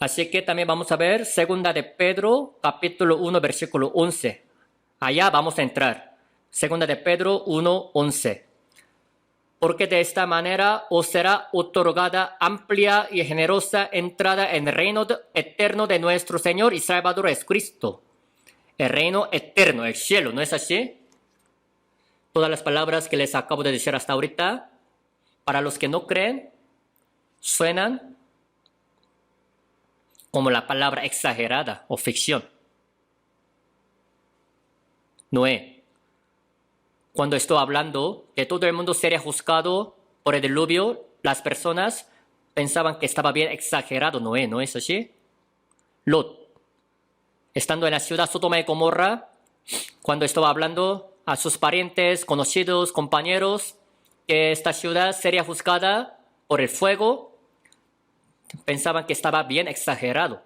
Así que también vamos a ver Segunda de Pedro, capítulo 1, versículo 11. Allá vamos a entrar. Segunda de Pedro 1, 11. Porque de esta manera os será otorgada amplia y generosa entrada en el reino eterno de nuestro Señor y Salvador Jesucristo. El reino eterno, el cielo, ¿no es así? Todas las palabras que les acabo de decir hasta ahorita, para los que no creen, suenan como la palabra exagerada o ficción. Noé. Cuando estoy hablando que todo el mundo sería juzgado por el diluvio, las personas pensaban que estaba bien exagerado Noé, ¿no es así? Lot, estando en la ciudad Sodoma y Gomorra, cuando estaba hablando a sus parientes, conocidos, compañeros, que esta ciudad sería juzgada por el fuego, pensaban que estaba bien exagerado.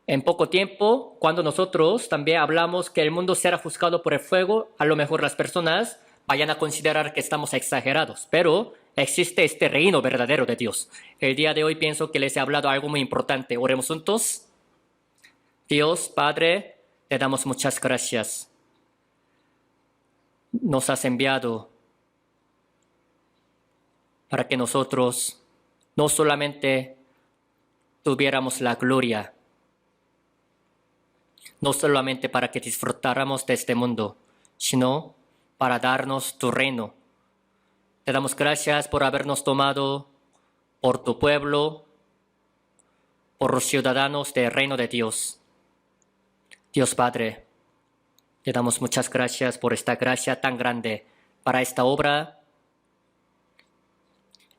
En poco tiempo, cuando nosotros también hablamos que el mundo será juzgado por el fuego, a lo mejor las personas vayan a considerar que estamos exagerados. Pero existe este reino verdadero de Dios. El día de hoy pienso que les he hablado algo muy importante. Oremos juntos. Dios, Padre, te damos muchas gracias. Nos has enviado para que nosotros no solamente tuviéramos la gloria, no solamente para que disfrutáramos de este mundo, sino para darnos tu reino. Te damos gracias por habernos tomado por tu pueblo, por los ciudadanos del reino de Dios. Dios Padre, te damos muchas gracias por esta gracia tan grande para esta obra.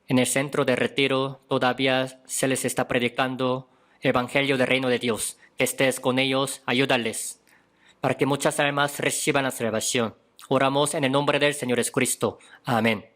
En el centro de retiro todavía se les está predicando el Evangelio del reino de Dios. Que estés con ellos, ayúdales, para que muchas almas reciban la salvación. Oramos en el nombre del Señor Jesucristo. Amén.